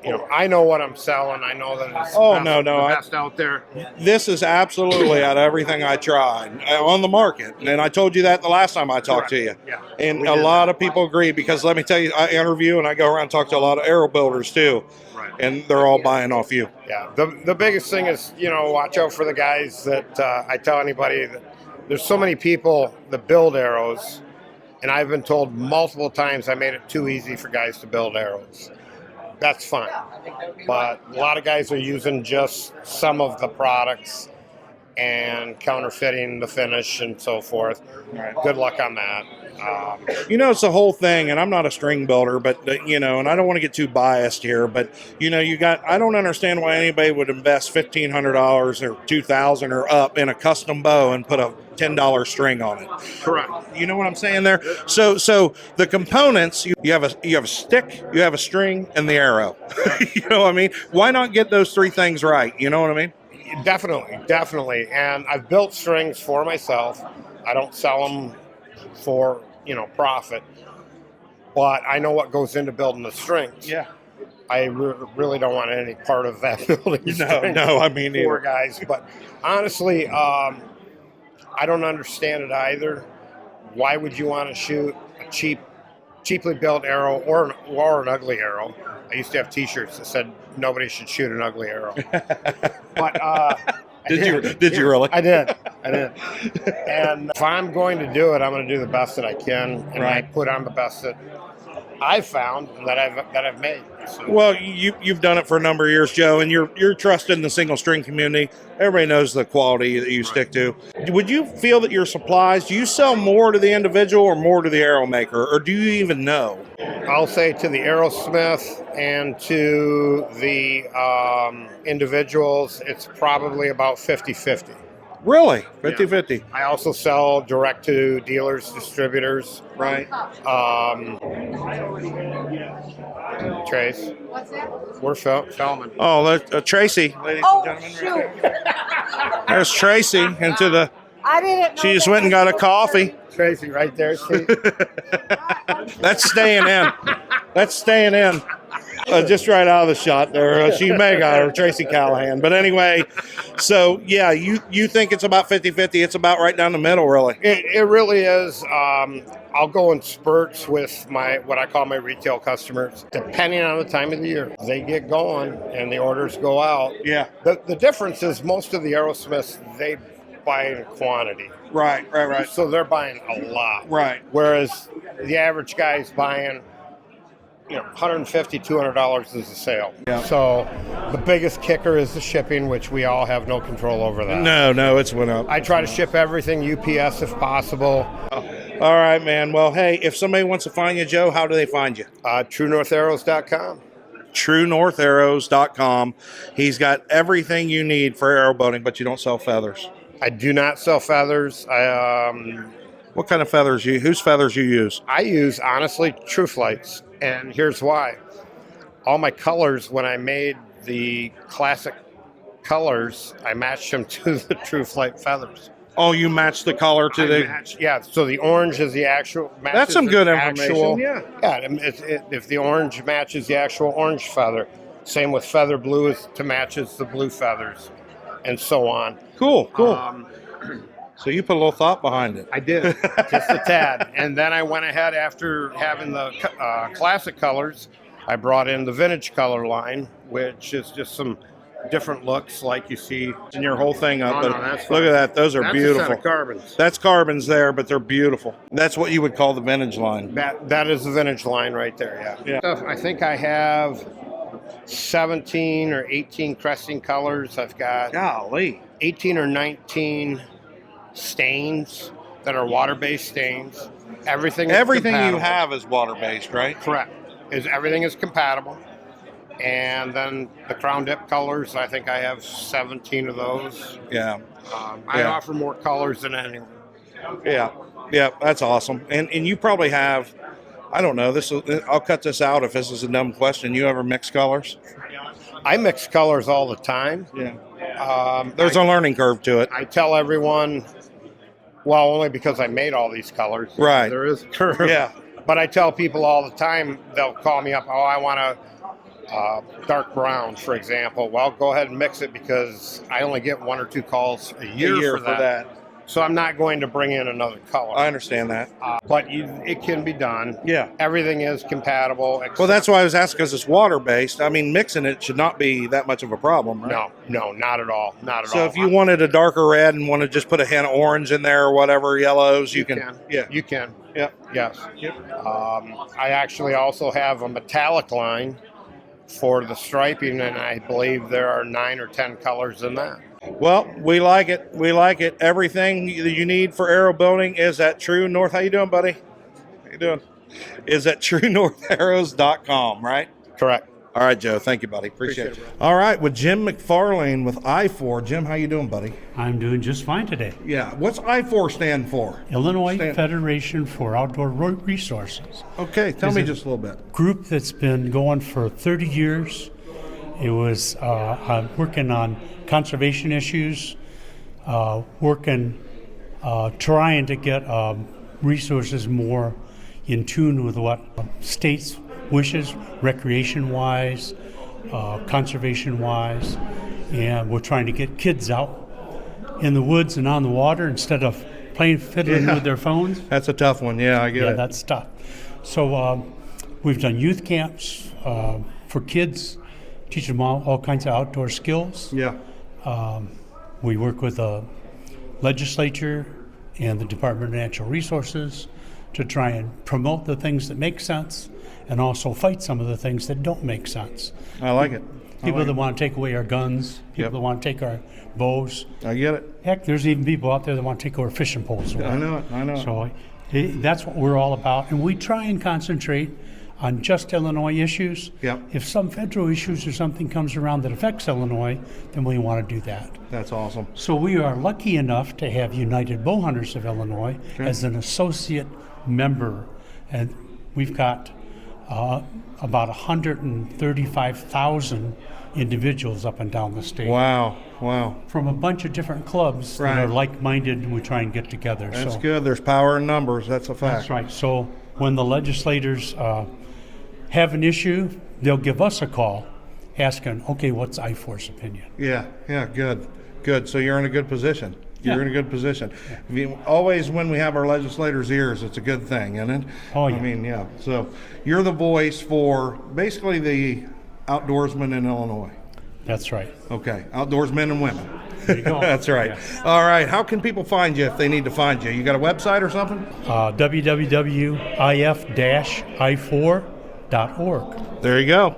Speaker 17: you know, I know what I'm selling. I know that it's the best out there.
Speaker 1: This is absolutely out of everything I tried on the market. And I told you that the last time I talked to you.
Speaker 17: Yeah.
Speaker 1: And a lot of people agree because let me tell you, I interview and I go around and talk to a lot of arrow builders too.
Speaker 17: Right.
Speaker 1: And they're all buying off you.
Speaker 17: Yeah. The biggest thing is, you know, watch out for the guys that I tell anybody that there's so many people that build arrows, and I've been told multiple times I made it too easy for guys to build arrows. That's fine. But a lot of guys are using just some of the products and counterfeiting the finish and so forth.
Speaker 1: Right.
Speaker 17: Good luck on that.
Speaker 1: You know, it's the whole thing, and I'm not a string builder, but, you know, and I don't want to get too biased here, but, you know, I don't understand why anybody would invest $1,500 or $2,000 or up in a custom bow and put a $10 string on it.
Speaker 17: Correct.
Speaker 1: You know what I'm saying there? So the components, you have a stick, you have a string, and the arrow. You know what I mean? Why not get those three things right? You know what I mean?
Speaker 17: Definitely. And I've built strings for myself. I don't sell them for, you know, profit, but I know what goes into building the strings.
Speaker 1: Yeah.
Speaker 17: I really don't want any part of that building strings.
Speaker 1: No, I mean,
Speaker 17: poor guys. But honestly, I don't understand it either. Why would you want to shoot a cheaply built arrow or an ugly arrow? I used to have T-shirts that said nobody should shoot an ugly arrow. But
Speaker 1: did you really?
Speaker 17: I did. And if I'm going to do it, I'm going to do the best that I can, and I put on the best that I've found that I've made. So.
Speaker 1: Well, you've done it for a number of years, Joe, and you're trusted in the single string community. Everybody knows the quality that you stick to. Would you feel that your supplies, do you sell more to the individual or more to the arrow maker, or do you even know?
Speaker 17: I'll say to the arrowsmith and to the individuals, it's probably about 50-50.
Speaker 1: Really? 50-50?
Speaker 17: I also sell direct to dealers, distributors.
Speaker 1: Right.
Speaker 17: Trace.
Speaker 10: What's that?
Speaker 17: We're filming.
Speaker 1: Oh, Tracy, ladies and gentlemen.
Speaker 10: Shoot.
Speaker 1: There's Tracy into the...
Speaker 10: I didn't know
Speaker 1: She just went and got a coffee.
Speaker 17: Tracy right there. See?
Speaker 1: That's staying in. That's staying in. Just right out of the shot there. She may got her, Tracy Callahan. But anyway, so yeah, you think it's about 50-50. It's about right down the middle, really.
Speaker 17: It really is. I'll go in spurts with what I call my retail customers. Depending on the time of the year, they get going and the orders go out.
Speaker 1: Yeah.
Speaker 17: The difference is most of the arrowsmiths, they buy in quantity.
Speaker 1: Right.
Speaker 17: So they're buying a lot.
Speaker 1: Right.
Speaker 17: Whereas the average guy's buying, you know, $150, $200 is a sale.
Speaker 1: Yeah.
Speaker 17: So the biggest kicker is the shipping, which we all have no control over that.
Speaker 1: No, it's went up.
Speaker 17: I try to ship everything UPS if possible.
Speaker 1: All right, man. Well, hey, if somebody wants to find you, Joe, how do they find you?
Speaker 17: TrueNorthArrows.com.
Speaker 1: TrueNorthArrows.com. He's got everything you need for arrow boating, but you don't sell feathers.
Speaker 17: I do not sell feathers.
Speaker 1: What kind of feathers whose feathers you use?
Speaker 17: I use, honestly, True Flights. And here's why. All my colors, when I made the classic colors, I matched them to the True Flight feathers.
Speaker 1: Oh, you match the color to
Speaker 17: Yeah, so the orange is the actual.
Speaker 1: That's some good information.
Speaker 17: Yeah, if the orange matches the actual orange feather. Same with feather blue to matches the blue feathers, and so on.
Speaker 1: Cool. So you put a little thought behind it.
Speaker 17: I did, just a tad. And then I went ahead after having the classic colors. I brought in the vintage color line, which is just some different looks like you see
Speaker 1: in your whole thing up.
Speaker 17: No,
Speaker 1: look at that. Those are beautiful.
Speaker 17: That's a set of carbons.
Speaker 1: That's carbons there, but they're beautiful. That's what you would call the vintage line.
Speaker 17: That is the vintage line right there, yeah. I think I have 17 or 18 cresting colors. I've got 18 or 19 stains that are water-based stains. Everything
Speaker 1: you have is water-based, right?
Speaker 17: Correct. Everything is compatible. And then the crown dip colors, I think I have 17 of those.
Speaker 1: Yeah.
Speaker 17: I offer more colors than anyone.
Speaker 1: Yeah, that's awesome. And you probably have, I don't know, I'll cut this out if this is a dumb question. You ever mix colors?
Speaker 17: I mix colors all the time.
Speaker 1: Yeah. There's a learning curve to it.
Speaker 17: I tell everyone, well, only because I made all these colors.
Speaker 1: Right.
Speaker 17: There is a curve.
Speaker 1: Yeah.
Speaker 17: But I tell people all the time, they'll call me up, oh, I want a dark brown, for example. Well, go ahead and mix it because I only get 1 or 2 calls a year, for that. So I'm not going to bring in another color.
Speaker 1: I understand that.
Speaker 17: But it can be done.
Speaker 1: Yeah.
Speaker 17: Everything is compatible.
Speaker 1: Well, that's why I was asking, because it's water-based. I mean, mixing it should not be that much of a problem, right?
Speaker 17: No, not at all. Not at all.
Speaker 1: So if you wanted a darker red and want to just put a hint of orange in there or whatever, yellows, you can. Yeah.
Speaker 17: You can.
Speaker 1: Yep.
Speaker 17: Yes.
Speaker 1: Yep.
Speaker 17: I actually also have a metallic line for the striping, and I believe there are 9 or 10 colors in that.
Speaker 1: Well, we like it. We like it. Everything that you need for arrow building is at True North. How you doing, buddy? How you doing? Is at TrueNorthArrows.com, right?
Speaker 17: Correct.
Speaker 1: All right, Joe. Thank you, buddy. Appreciate it. All right, with Jim McFarlane with I4. Jim, how you doing, buddy?
Speaker 18: I'm doing just fine today.
Speaker 1: Yeah. What's I4 stand for?
Speaker 18: Illinois Federation for Outdoor Resources.
Speaker 1: Okay, tell me just a little bit.
Speaker 18: Group that's been going for 30 years. It was working on conservation issues, trying to get resources more in tune with what states wishes, recreation-wise, conservation-wise, and we're trying to get kids out in the woods and on the water instead of fiddling with their phones.
Speaker 1: That's a tough one. Yeah, I get it.
Speaker 18: Yeah, that's tough. So we've done youth camps for kids, teach them all kinds of outdoor skills.
Speaker 1: Yeah.
Speaker 18: We work with the legislature and the Department of Natural Resources to try and promote the things that make sense and also fight some of the things that don't make sense.
Speaker 1: I like it.
Speaker 18: People that want to take away our guns, people that want to take our bows.
Speaker 1: I get it.
Speaker 18: Heck, there's even people out there that want to take our fishing poles away.
Speaker 1: I know it. I know it.
Speaker 18: So that's what we're all about. And we try and concentrate on just Illinois issues.
Speaker 1: Yep.
Speaker 18: If some federal issues or something comes around that affects Illinois, then we want to do that.
Speaker 1: That's awesome.
Speaker 18: So we are lucky enough to have United Bowhunters of Illinois as an associate member. And we've got about 135,000 individuals up and down the state.
Speaker 1: Wow, wow.
Speaker 18: From a bunch of different clubs that are like-minded, and we try and get together.
Speaker 1: That's good. There's power in numbers. That's a fact.
Speaker 18: That's right. So when the legislators have an issue, they'll give us a call asking, okay, what's I4's opinion?
Speaker 1: Yeah, good. So you're in a good position. You're in a good position.
Speaker 18: Yeah.
Speaker 1: Always when we have our legislators' ears, it's a good thing, isn't it?
Speaker 18: Oh, yeah.
Speaker 1: I mean, yeah. So you're the voice for basically the outdoorsmen in Illinois.
Speaker 18: That's right.
Speaker 1: Okay, outdoorsmen and women.
Speaker 18: There you go.
Speaker 1: That's right.
Speaker 18: Yeah.
Speaker 1: All right, how can people find you if they need to find you? You got a website or something?
Speaker 18: www.if-i4.org.
Speaker 1: There you go.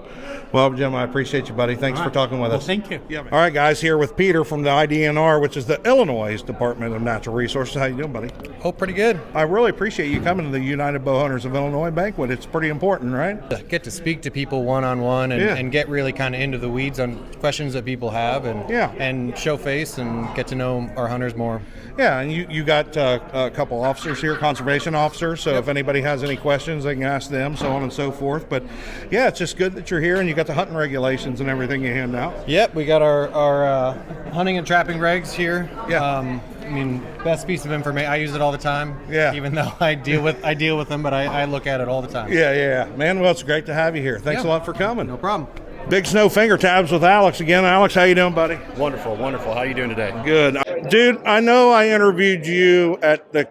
Speaker 1: Well, Jim, I appreciate you, buddy. Thanks for talking with us.
Speaker 18: Thank you.
Speaker 1: All right, guys, here with Peter from the IDNR, which is the Illinois Department of Natural Resources. How you doing, buddy?
Speaker 19: Oh, pretty good.
Speaker 1: I really appreciate you coming to the United Bowhunters of Illinois Banquet. It's pretty important, right?
Speaker 19: Get to speak to people one-on-one and get really kind of into the weeds on questions that people have and show face and get to know our hunters more.
Speaker 1: Yeah, and you got a couple officers here, conservation officers, so if anybody has any questions, they can ask them, so on and so forth. But, yeah, it's just good that you're here and you got the hunting regulations and everything you hand out.
Speaker 19: Yep, we got our hunting and trapping regs here.
Speaker 1: Yeah.
Speaker 19: I mean, best piece of information. I use it all the time.
Speaker 1: Yeah.
Speaker 19: Even though I deal with them, but I look at it all the time.
Speaker 1: Yeah. Man, well, it's great to have you here. Thanks a lot for coming.
Speaker 19: No problem.
Speaker 1: Big Snow Finger Tabs with Alex again. Alex, how you doing, buddy?
Speaker 20: Wonderful. How you doing today?
Speaker 1: Good. Dude, I know I interviewed you at the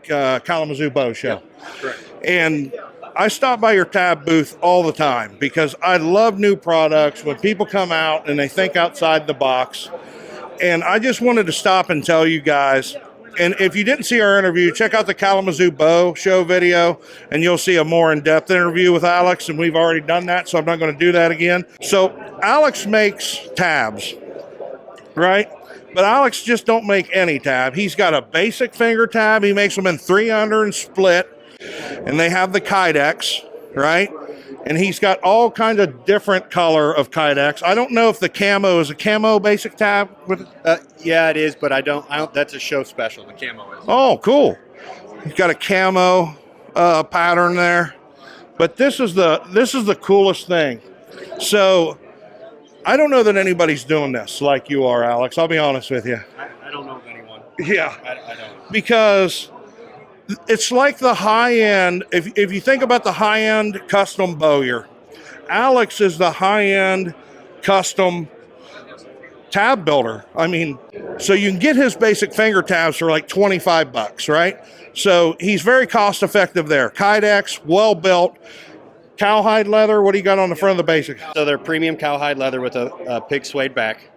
Speaker 1: Kalamazoo Bow Show.
Speaker 20: Yeah, correct.
Speaker 1: And I stop by your tab booth all the time because I love new products when people come out and they think outside the box. And I just wanted to stop and tell you guys, and if you didn't see our interview, check out the Kalamazoo Bow Show video, and you'll see a more in-depth interview with Alex, and we've already done that, so I'm not going to do that again. So Alex makes tabs, right? But Alex just don't make any tab. He's got a basic finger tab. He makes them in 3-under and split, and they have the Kydex, right? And he's got all kinds of different color of Kydex. I don't know if the camo is a camo basic tab.
Speaker 20: Yeah, it is, but I don't. That's a show special. The camo is.
Speaker 1: Oh, cool. He's got a camo pattern there. But this is the coolest thing. So I don't know that anybody's doing this like you are, Alex. I'll be honest with you.
Speaker 20: I don't know of anyone.
Speaker 1: Yeah.
Speaker 20: I don't.
Speaker 1: Because it's like the high-end, if you think about the high-end custom bowyer, Alex is the high-end custom tab builder. I mean, so you can get his basic finger tabs for like 25 bucks, right? So he's very cost effective there. Kydex, well built, cowhide leather. What do you got on the front of the basic?
Speaker 20: So they're premium cowhide leather with a pig suede back.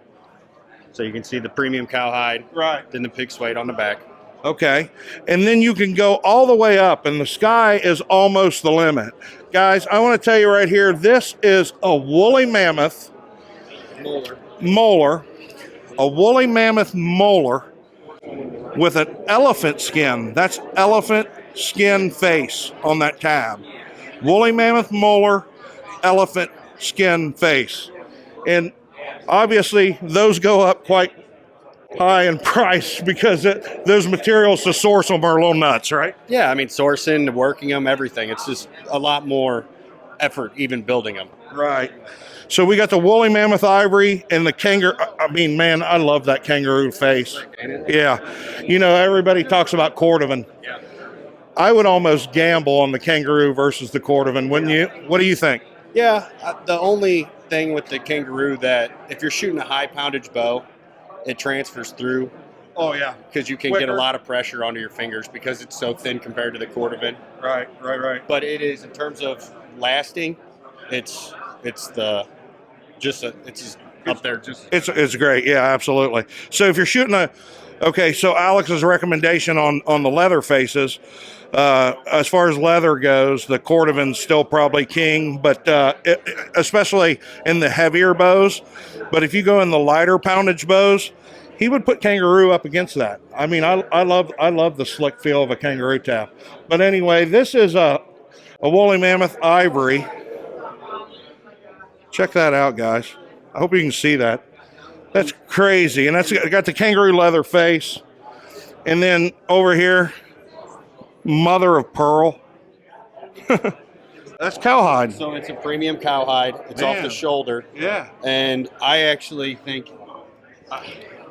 Speaker 20: So you can see the premium cowhide,
Speaker 1: right?
Speaker 20: Then the pig suede on the back.
Speaker 1: Okay. And then you can go all the way up, and the sky is almost the limit. Guys, I want to tell you right here, this is a woolly mammoth molar, a woolly mammoth molar with an elephant skin. That's elephant skin face on that tab. Woolly mammoth molar, elephant skin face. And obviously those go up quite high in price because those materials to source them are a little nuts, right?
Speaker 20: Yeah, I mean, sourcing, working them, everything. It's just a lot more effort even building them.
Speaker 1: Right. So we got the woolly mammoth ivory and the kangaroo. I mean, man, I love that kangaroo face. Yeah. You know, everybody talks about cordovan.
Speaker 20: Yeah.
Speaker 1: I would almost gamble on the kangaroo versus the cordovan, wouldn't you? What do you think?
Speaker 20: Yeah, the only thing with the kangaroo that if you're shooting a high poundage bow, it transfers through.
Speaker 1: Oh, yeah.
Speaker 20: Because you can get a lot of pressure onto your fingers because it's so thin compared to the cordovan.
Speaker 1: Right.
Speaker 20: But it is, in terms of lasting, it's up there.
Speaker 1: It's great. Yeah, absolutely. So if you're shooting so Alex's recommendation on the leather faces, as far as leather goes, the cordovan's still probably king, but especially in the heavier bows. But if you go in the lighter poundage bows, he would put kangaroo up against that. I mean, I love the slick feel of a kangaroo tab. But anyway, this is a woolly mammoth ivory. Check that out, guys. I hope you can see that. That's crazy. And that's got the kangaroo leather face. And then over here, mother of pearl. That's cowhide.
Speaker 20: So it's a premium cowhide. It's off the shoulder.
Speaker 1: Yeah.
Speaker 20: And I actually think,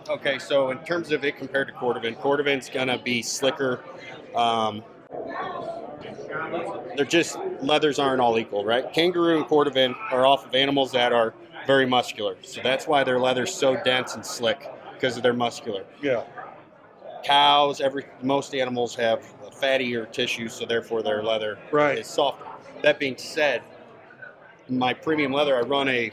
Speaker 20: okay, so in terms of it compared to cordovan, cordovan's going to be slicker. They're just, leathers aren't all equal, right? Kangaroo and cordovan are off of animals that are very muscular. So that's why their leather's so dense and slick, because of their muscular.
Speaker 1: Yeah.
Speaker 20: Cows, most animals have fattier tissue, so therefore their leather is softer. That being said, my premium leather, I run a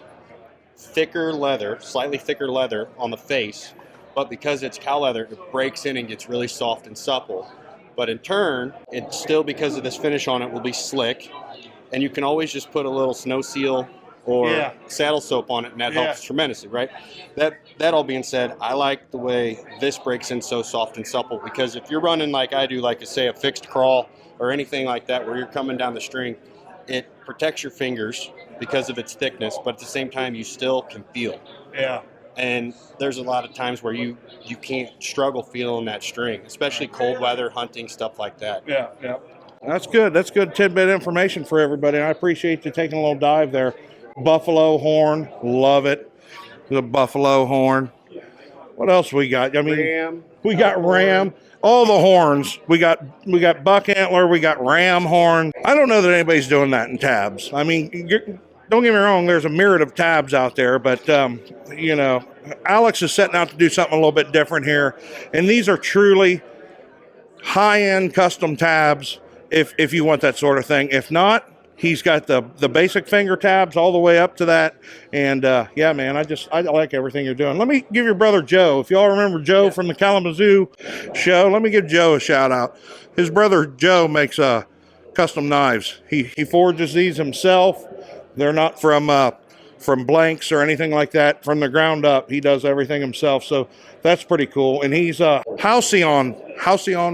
Speaker 20: thicker leather, slightly thicker leather on the face, but because it's cow leather, it breaks in and gets really soft and supple. But in turn, it still, because of this finish on it, will be slick, and you can always just put a little snow seal or saddle soap on it, and that helps tremendously, right? That all being said, I like the way this breaks in so soft and supple, because if you're running like I do, like say a fixed crawl or anything like that, where you're coming down the string, it protects your fingers because of its thickness, but at the same time, you still can feel.
Speaker 1: Yeah.
Speaker 20: And there's a lot of times where you can't struggle feeling that string, especially cold weather, hunting, stuff like that.
Speaker 1: Yeah. That's good. That's good tidbit information for everybody. I appreciate you taking a little dive there. Buffalo horn, love it. The buffalo horn. What else we got? I mean,
Speaker 20: ram.
Speaker 1: We got ram. All the horns. We got buck antler. We got ram horn. I don't know that anybody's doing that in tabs. I mean, don't get me wrong. There's a myriad of tabs out there, but you know, Alex is setting out to do something a little bit different here, and these are truly high-end custom tabs. If you want that sort of thing. If not, he's got the basic finger tabs all the way up to that. And yeah, man, I like everything you're doing. Let me give your brother Joe. If y'all remember Joe from the Kalamazoo show, let me give Joe a shout out. His brother Joe makes custom knives. He forges these himself. They're not from blanks or anything like that. From the ground up, he does everything himself. So that's pretty cool. And he's Halcyon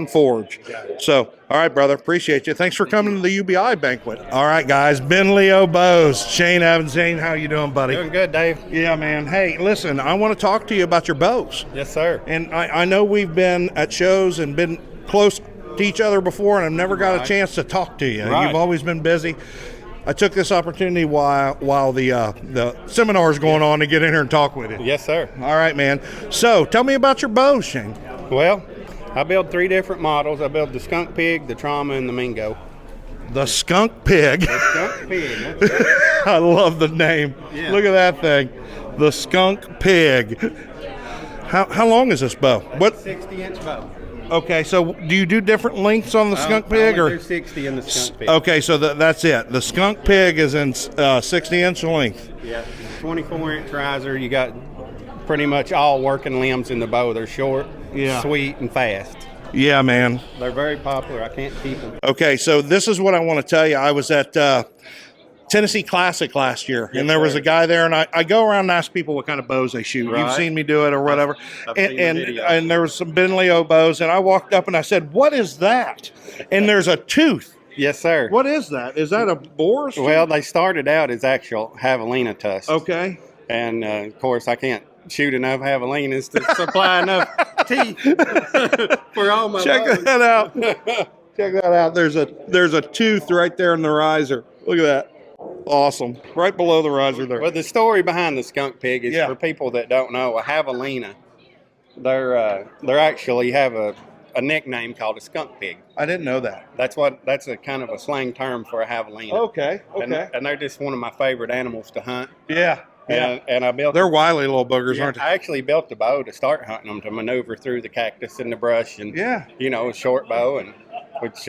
Speaker 1: Forge. So, all right, brother, appreciate you. Thanks for coming to the UBI banquet. All right, guys, Ben Leo Bows, Shane Evans. Shane, how you doing, buddy?
Speaker 21: Doing good, Dave.
Speaker 1: Yeah, man. Hey, listen, I want to talk to you about your bows.
Speaker 21: Yes, sir.
Speaker 1: And I know we've been at shows and been close to each other before, and I've never got a chance to talk to you.
Speaker 21: Right.
Speaker 1: You've always been busy. I took this opportunity while the seminar is going on to get in here and talk with you.
Speaker 21: Yes, sir.
Speaker 1: All right, man. So tell me about your bow, Shane.
Speaker 21: Well, I build 3 different models. I build the Skunk Pig, the Trauma, and the Mingo.
Speaker 1: The Skunk Pig.
Speaker 21: The Skunk Pig. That's right.
Speaker 1: I love the name.
Speaker 21: Yeah.
Speaker 1: Look at that thing. The Skunk Pig. How long is this bow? What?
Speaker 21: 60-inch bow.
Speaker 1: Okay, so do you do different lengths on the Skunk Pig?
Speaker 21: I
Speaker 1: Or
Speaker 21: do 60 in the Skunk Pig.
Speaker 1: Okay, so that's it. The Skunk Pig is in 60-inch length.
Speaker 21: Yeah, 24-inch riser. You got pretty much all working limbs in the bow. They're short, sweet, and fast.
Speaker 1: Yeah, man.
Speaker 21: They're very popular. I can't keep them.
Speaker 1: Okay, so this is what I want to tell you. I was at Tennessee Classic last year, and there was a guy there, and I go around and ask people what kind of bows they shoot.
Speaker 21: Right.
Speaker 1: You've seen me do it or whatever.
Speaker 21: I've seen the video.
Speaker 1: And there was some Ben Leo bows, and I walked up and I said, "What is that?" And there's a tooth.
Speaker 21: Yes, sir.
Speaker 1: What is that? Is that a boar's tooth?
Speaker 21: Well, they started out as actual javelina tusks.
Speaker 1: Okay.
Speaker 21: And, of course, I can't shoot enough javelinas to supply enough teeth for all my
Speaker 1: Check
Speaker 21: bows.
Speaker 1: that out. Check that out. There's a tooth right there in the riser. Look at that. Awesome. Right below the riser there.
Speaker 21: Well, the story behind the Skunk Pig is for people that don't know, a javelina, they're actually have a nickname called a skunk pig.
Speaker 1: I didn't know that.
Speaker 21: That's a kind of a slang term for a javelina.
Speaker 1: Okay.
Speaker 21: And they're just one of my favorite animals to hunt.
Speaker 1: Yeah.
Speaker 21: And I built.
Speaker 1: They're wily little buggers, aren't they?
Speaker 21: I actually built a bow to start hunting them, to maneuver through the cactus and the brush, and a short bow, and which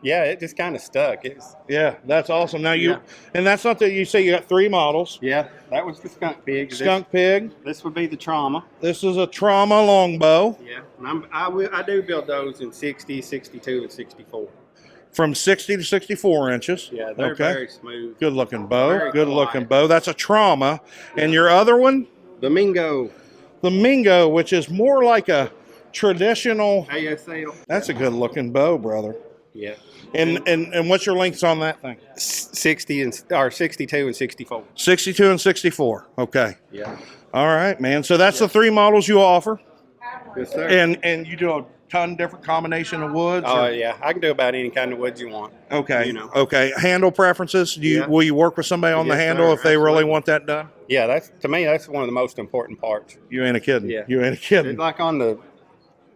Speaker 21: it just kind of stuck.
Speaker 1: That's awesome. Now and that's not that you say you got 3 models.
Speaker 21: Yeah, that was the Skunk Pig.
Speaker 1: Skunk Pig.
Speaker 21: This would be the Trauma.
Speaker 1: This is a Trauma longbow.
Speaker 21: Yeah, and I do build those in 60, 62, and 64.
Speaker 1: From 60 to 64 inches.
Speaker 21: Yeah, they're very smooth.
Speaker 1: Good looking bow.
Speaker 21: Very
Speaker 1: Good looking bow. That's a Trauma. And your other one?
Speaker 21: The Mingo.
Speaker 1: The Mingo, which is more like a traditional
Speaker 21: ASL.
Speaker 1: That's a good looking bow, brother.
Speaker 21: Yeah.
Speaker 1: And what's your lengths on that thing?
Speaker 21: 62 and 64.
Speaker 1: 62 and 64. Okay.
Speaker 21: Yeah.
Speaker 1: All right, man. So that's the 3 models you offer.
Speaker 21: Yes, sir.
Speaker 1: And you do a ton different combination of woods?
Speaker 21: Oh, yeah. I can do about any kind of woods you want.
Speaker 1: Okay. Okay. Handle preferences? Will you work with somebody on the handle if they really want that done?
Speaker 21: Yeah, to me, that's one of the most important parts.
Speaker 1: You ain't a kidding.
Speaker 21: Yeah.
Speaker 1: You ain't a kidding.
Speaker 21: It's like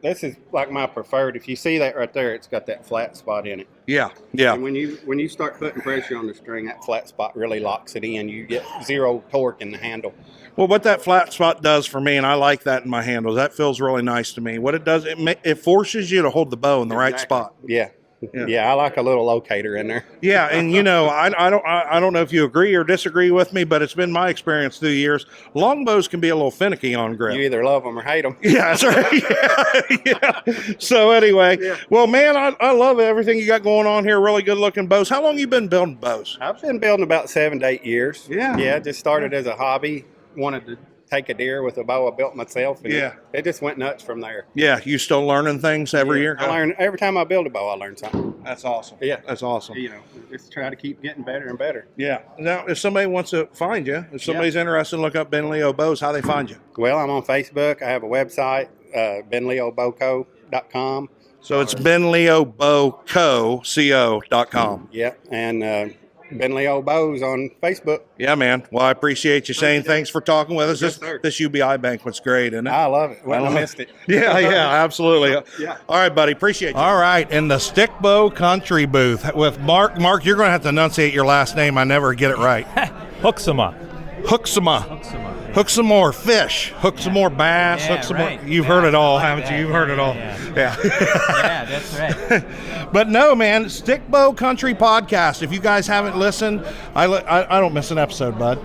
Speaker 21: this is like my preferred. If you see that right there, it's got that flat spot in it.
Speaker 1: Yeah. Yeah.
Speaker 21: And when you start putting pressure on the string, that flat spot really locks it in. You get zero torque in the handle.
Speaker 1: Well, what that flat spot does for me, and I like that in my handles, that feels really nice to me. What it does, it forces you to hold the bow in the right spot.
Speaker 21: Yeah. Yeah, I like a little locator in there.
Speaker 1: Yeah, and I don't know if you agree or disagree with me, but it's been my experience through the years. Longbows can be a little finicky on grip.
Speaker 21: You either love them or hate them.
Speaker 1: Yeah, that's right. Yeah. So anyway, well, man, I love everything you got going on here. Really good looking bows. How long you been building bows?
Speaker 21: I've been building about 7 to 8 years.
Speaker 1: Yeah.
Speaker 21: Yeah, just started as a hobby. Wanted to take a deer with a bow I built myself, and it just went nuts from there.
Speaker 1: Yeah, you still learning things every year?
Speaker 21: I learn every time I build a bow. I learn something.
Speaker 1: That's awesome.
Speaker 21: Yeah,
Speaker 1: that's awesome.
Speaker 21: Just try to keep getting better and better.
Speaker 1: Yeah. Now, if somebody wants to find you, if somebody's interested in look up Ben Leo Bows, how they find you?
Speaker 21: Well, I'm on Facebook. I have a website, benleobowco.com.
Speaker 1: So it's benleobowco.com.
Speaker 21: Yeah, and Ben Leo Bows on Facebook.
Speaker 1: Yeah, man. Well, I appreciate you saying thanks for talking with us.
Speaker 21: Yes, sir.
Speaker 1: This UBI banquet's great, isn't it?
Speaker 21: I love it. Well, I missed it.
Speaker 1: Yeah, absolutely.
Speaker 21: Yeah.
Speaker 1: All right, buddy. Appreciate you. All right, in the Stickbow Country booth with Mark. Mark, you're going to have to enunciate your last name. I never get it right.
Speaker 22: Hooksema. Hook some more fish. Hook some more bass.
Speaker 1: Hook some more. You've heard it all, haven't you? You've heard it all.
Speaker 22: Yeah, that's right.
Speaker 1: But no, man, Stickbow Country podcast. If you guys haven't listened, I don't miss an episode, bud.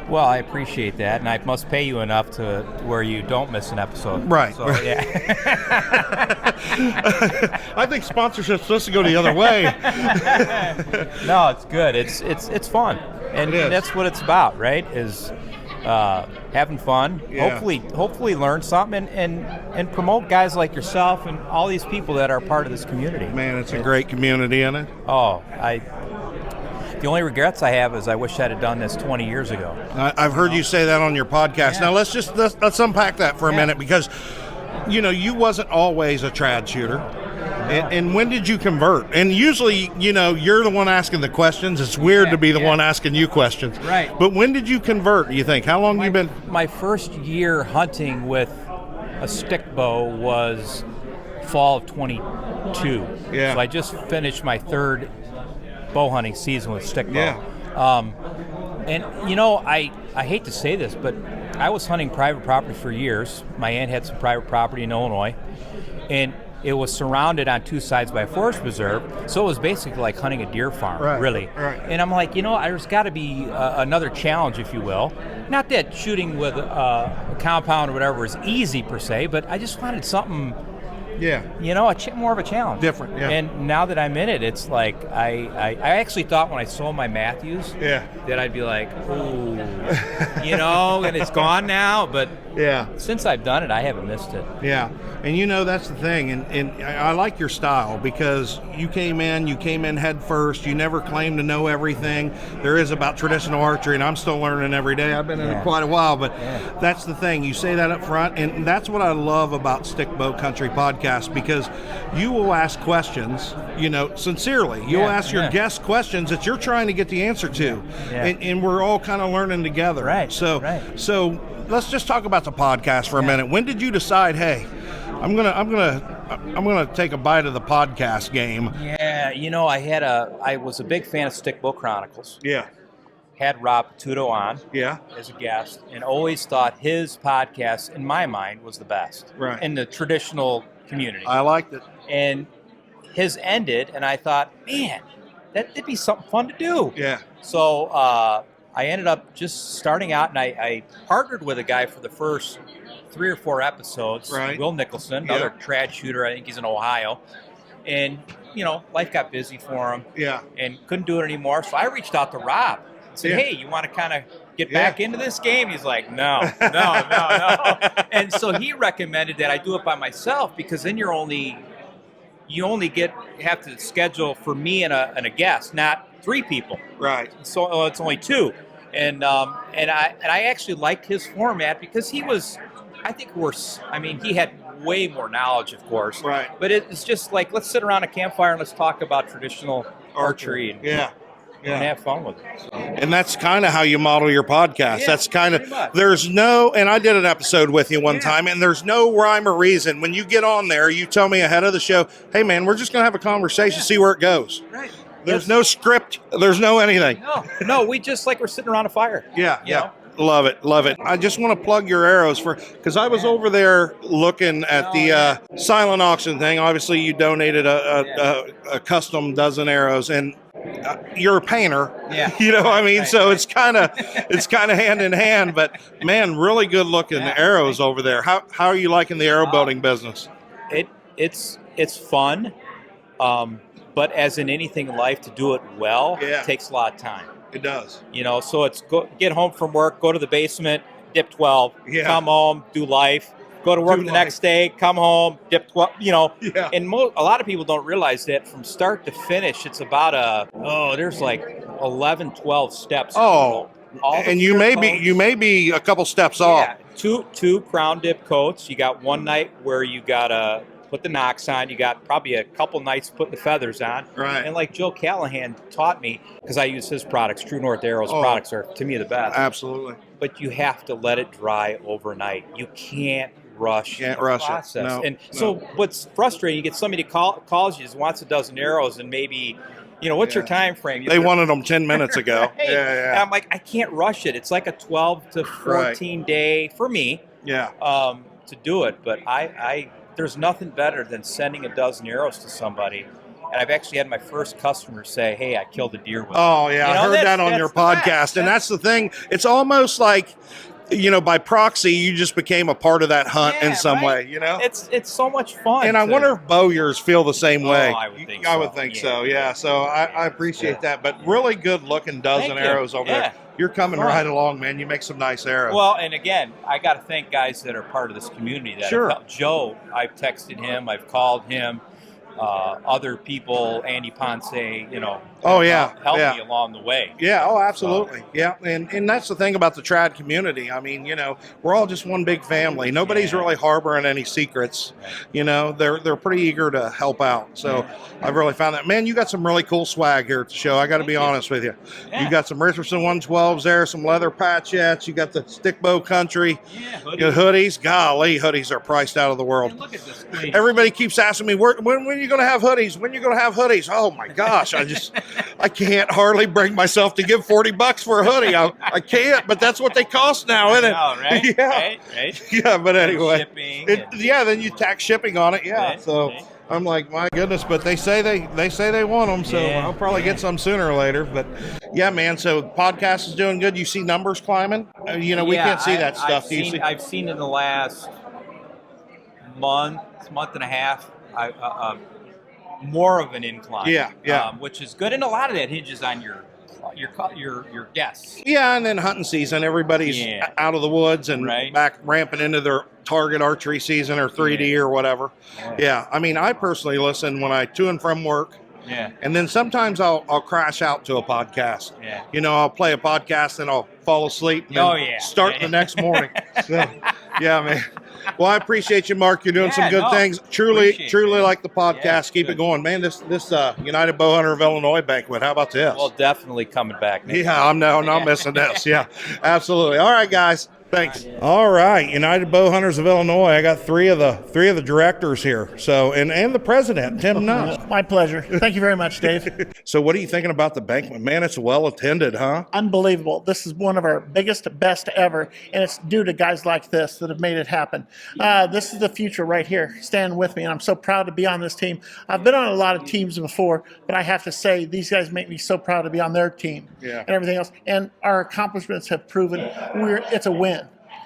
Speaker 22: Well, I appreciate that, and I must pay you enough to where you don't miss an episode.
Speaker 1: Right.
Speaker 22: So, yeah.
Speaker 1: I think sponsorship's supposed to go the other way.
Speaker 22: No, it's good. It's fun, and that's what it's about, right? Is having fun.
Speaker 1: Yeah.
Speaker 22: Hopefully learn something and promote guys like yourself and all these people that are part of this community.
Speaker 1: Man, it's a great community, isn't it?
Speaker 22: Oh, the only regrets I have is I wish I'd have done this 20 years ago.
Speaker 1: I've heard you say that on your podcast. Now let's unpack that for a minute, because you wasn't always a trad shooter. And when did you convert? And usually, you know, you're the one asking the questions. It's weird to be the one asking you questions.
Speaker 22: Right.
Speaker 1: But when did you convert, you think? How long you been?
Speaker 22: My first year hunting with a stick bow was fall of 22.
Speaker 1: Yeah.
Speaker 22: So I just finished my third bow hunting season with stick bow.
Speaker 1: Yeah.
Speaker 22: And you know, I hate to say this, but I was hunting private property for years. My aunt had some private property in Illinois, and it was surrounded on two sides by a forest preserve, so it was basically like hunting a deer farm, really.
Speaker 1: Right.
Speaker 22: And I'm like, you know, there's got to be another challenge, if you will. Not that shooting with a compound or whatever is easy per se, but I just wanted something, you know, more of a challenge.
Speaker 1: Different, yeah.
Speaker 22: And now that I'm in it, it's like I actually thought when I sold my Matthews that I'd be like, ooh, you know, and it's gone now, but since I've done it, I haven't missed it.
Speaker 1: Yeah, and you know, that's the thing, and I like your style because you came in head first. You never claimed to know everything there is about traditional archery, and I'm still learning every day. I've been in it quite a while, but that's the thing. You say that up front, and that's what I love about Stickbow Country podcast, because you will ask questions, you know, sincerely. You'll ask your guests questions that you're trying to get the answer to, and we're all kind of learning together.
Speaker 22: Right.
Speaker 1: So let's just talk about the podcast for a minute. When did you decide, hey, I'm gonna take a bite of the podcast game?
Speaker 22: Yeah, you know, I was a big fan of Stickbow Chronicles.
Speaker 1: Yeah.
Speaker 22: Had Rob Patuto on as a guest, and always thought his podcast, in my mind, was the best in the traditional community.
Speaker 1: I liked it.
Speaker 22: And his ended, and I thought, man, that'd be something fun to do.
Speaker 1: Yeah.
Speaker 22: So I ended up just starting out, and I partnered with a guy for the first 3 or 4 episodes, Will Nicholson, another trad shooter. I think he's in Ohio. And, you know, life got busy for him.
Speaker 1: Yeah.
Speaker 22: And couldn't do it anymore. So I reached out to Rob and said, hey, you want to kind of get back into this game? He's like, no. And so he recommended that I do it by myself, because then you only have to schedule for me and a guest, not 3 people.
Speaker 1: Right.
Speaker 22: So it's only 2. And I actually liked his format, because he was, I think, he had way more knowledge, of course.
Speaker 1: Right.
Speaker 22: But it's just like, let's sit around a campfire and let's talk about traditional archery and have fun with it. So.
Speaker 1: And that's kind of how you model your podcast.
Speaker 22: Yeah,
Speaker 1: that's kind of,
Speaker 22: pretty much.
Speaker 1: there's no, and I did an episode with you one time, and there's no rhyme or reason. When you get on there, you tell me ahead of the show, hey man, we're just going to have a conversation, see where it goes.
Speaker 22: Right.
Speaker 1: There's no script. There's no anything.
Speaker 22: No, we just like we're sitting around a fire.
Speaker 1: Yeah.
Speaker 22: You know?
Speaker 1: Love it. I just want to plug your arrows because I was over there looking at the silent auction thing. Obviously, you donated a custom dozen arrows, and you're a painter.
Speaker 22: Yeah.
Speaker 1: You know what I mean? So it's kind of hand in hand. But man, really good looking arrows over there. How are you liking the arrow building business?
Speaker 22: It's fun, but as in anything in life, to do it well takes a lot of time.
Speaker 1: It does.
Speaker 22: You know, so it's get home from work, go to the basement, dip 12, come home, do life, go to work the next day, come home, dip 12, you know. Yeah. And a lot of people don't realize that from start to finish, it's about there's like 11, 12 steps.
Speaker 1: Oh, and you may be a couple steps off.
Speaker 22: Two crown dip coats. You got one night where you got to put the knocks on. You got probably a couple nights putting the feathers on.
Speaker 1: Right.
Speaker 22: And like Joe Callahan taught me, because I use his products, True North Arrows products are, to me, the best.
Speaker 1: Absolutely.
Speaker 22: But you have to let it dry overnight. You can't rush the process. So what's frustrating, you get somebody calls you, wants a dozen arrows, and maybe, you know, what's your time frame?
Speaker 1: They wanted them 10 minutes ago.
Speaker 22: Right. And I'm like, I can't rush it. It's like a 12 to 14 day for me to do it. But I there's nothing better than sending a dozen arrows to somebody. And I've actually had my first customer say, hey, I killed a deer with it.
Speaker 1: Oh, yeah,
Speaker 22: you know,
Speaker 1: I heard that on your podcast. And that's the thing. It's almost like, you know, by proxy, you just became a part of that hunt in some way, you know?
Speaker 22: It's so much fun.
Speaker 1: And I wonder if bowyers feel the same way.
Speaker 22: I would think
Speaker 1: I would think so, yeah. So I appreciate that. But really good looking dozen arrows over there. You're coming right along, man. You make some nice arrows.
Speaker 22: Well, and again, I got to thank guys that are part of this community. Joe, I've texted him, I've called him, other people, Andy Ponce, you know,
Speaker 1: Oh yeah,
Speaker 22: help
Speaker 1: yeah.
Speaker 22: me along the way.
Speaker 1: Yeah, oh, absolutely. Yeah, and that's the thing about the trad community. I mean, you know, we're all just one big family. Nobody's really harboring any secrets. You know, they're pretty eager to help out. So I've really found that. Man, you got some really cool swag here at the show. I got to be honest with you. You got some Richardson 112s there, some leather patchettes. You got the Stickbow Country hoodies. Golly, hoodies are priced out of the world.
Speaker 22: Look at this place.
Speaker 1: Everybody keeps asking me, when are you going to have hoodies? When are you going to have hoodies? Oh my gosh, I can't hardly bring myself to give $40 for a hoodie. I can't, but that's what they cost now, isn't it?
Speaker 22: Right?
Speaker 1: Yeah.
Speaker 22: Right?
Speaker 1: Yeah, but anyway.
Speaker 22: Shipping
Speaker 1: Yeah, then you tax shipping on it. Yeah. So I'm like, my goodness, but they say they want them, so I'll probably get some sooner or later. But yeah, man. So podcast is doing good. You see numbers climbing. You know, we can't see that stuff.
Speaker 22: I've seen in the last month and a half, more of an incline.
Speaker 1: Yeah.
Speaker 22: Which is good, and a lot of that hinges on your guests.
Speaker 1: Yeah, and then hunting season, everybody's out of the woods and back ramping into their target archery season or 3D or whatever. Yeah, I mean, I personally listen when I to and from work.
Speaker 22: Yeah.
Speaker 1: And then sometimes I'll crash out to a podcast.
Speaker 22: Yeah.
Speaker 1: You know, I'll play a podcast and I'll fall asleep and start the next morning. So, yeah, man. Well, I appreciate you, Mark. You're doing some good things. Truly like the podcast. Keep it going, man. This United Bowhunter of Illinois banquet. How about this?
Speaker 22: Well, definitely coming back.
Speaker 1: Yeah, I'm not missing this. Yeah, absolutely. All right, guys. Thanks. All right, United Bowhunters of Illinois. I got three of the directors here. So and the president, Tim Nuss.
Speaker 3: My pleasure. Thank you very much, Dave.
Speaker 1: So what are you thinking about the banquet? Man, it's well attended, huh?
Speaker 3: Unbelievable. This is one of our biggest, best ever, and it's due to guys like this that have made it happen. This is the future right here. Stand with me, and I'm so proud to be on this team. I've been on a lot of teams before, but I have to say these guys make me so proud to be on their team and everything else. And our accomplishments have proven it's a win.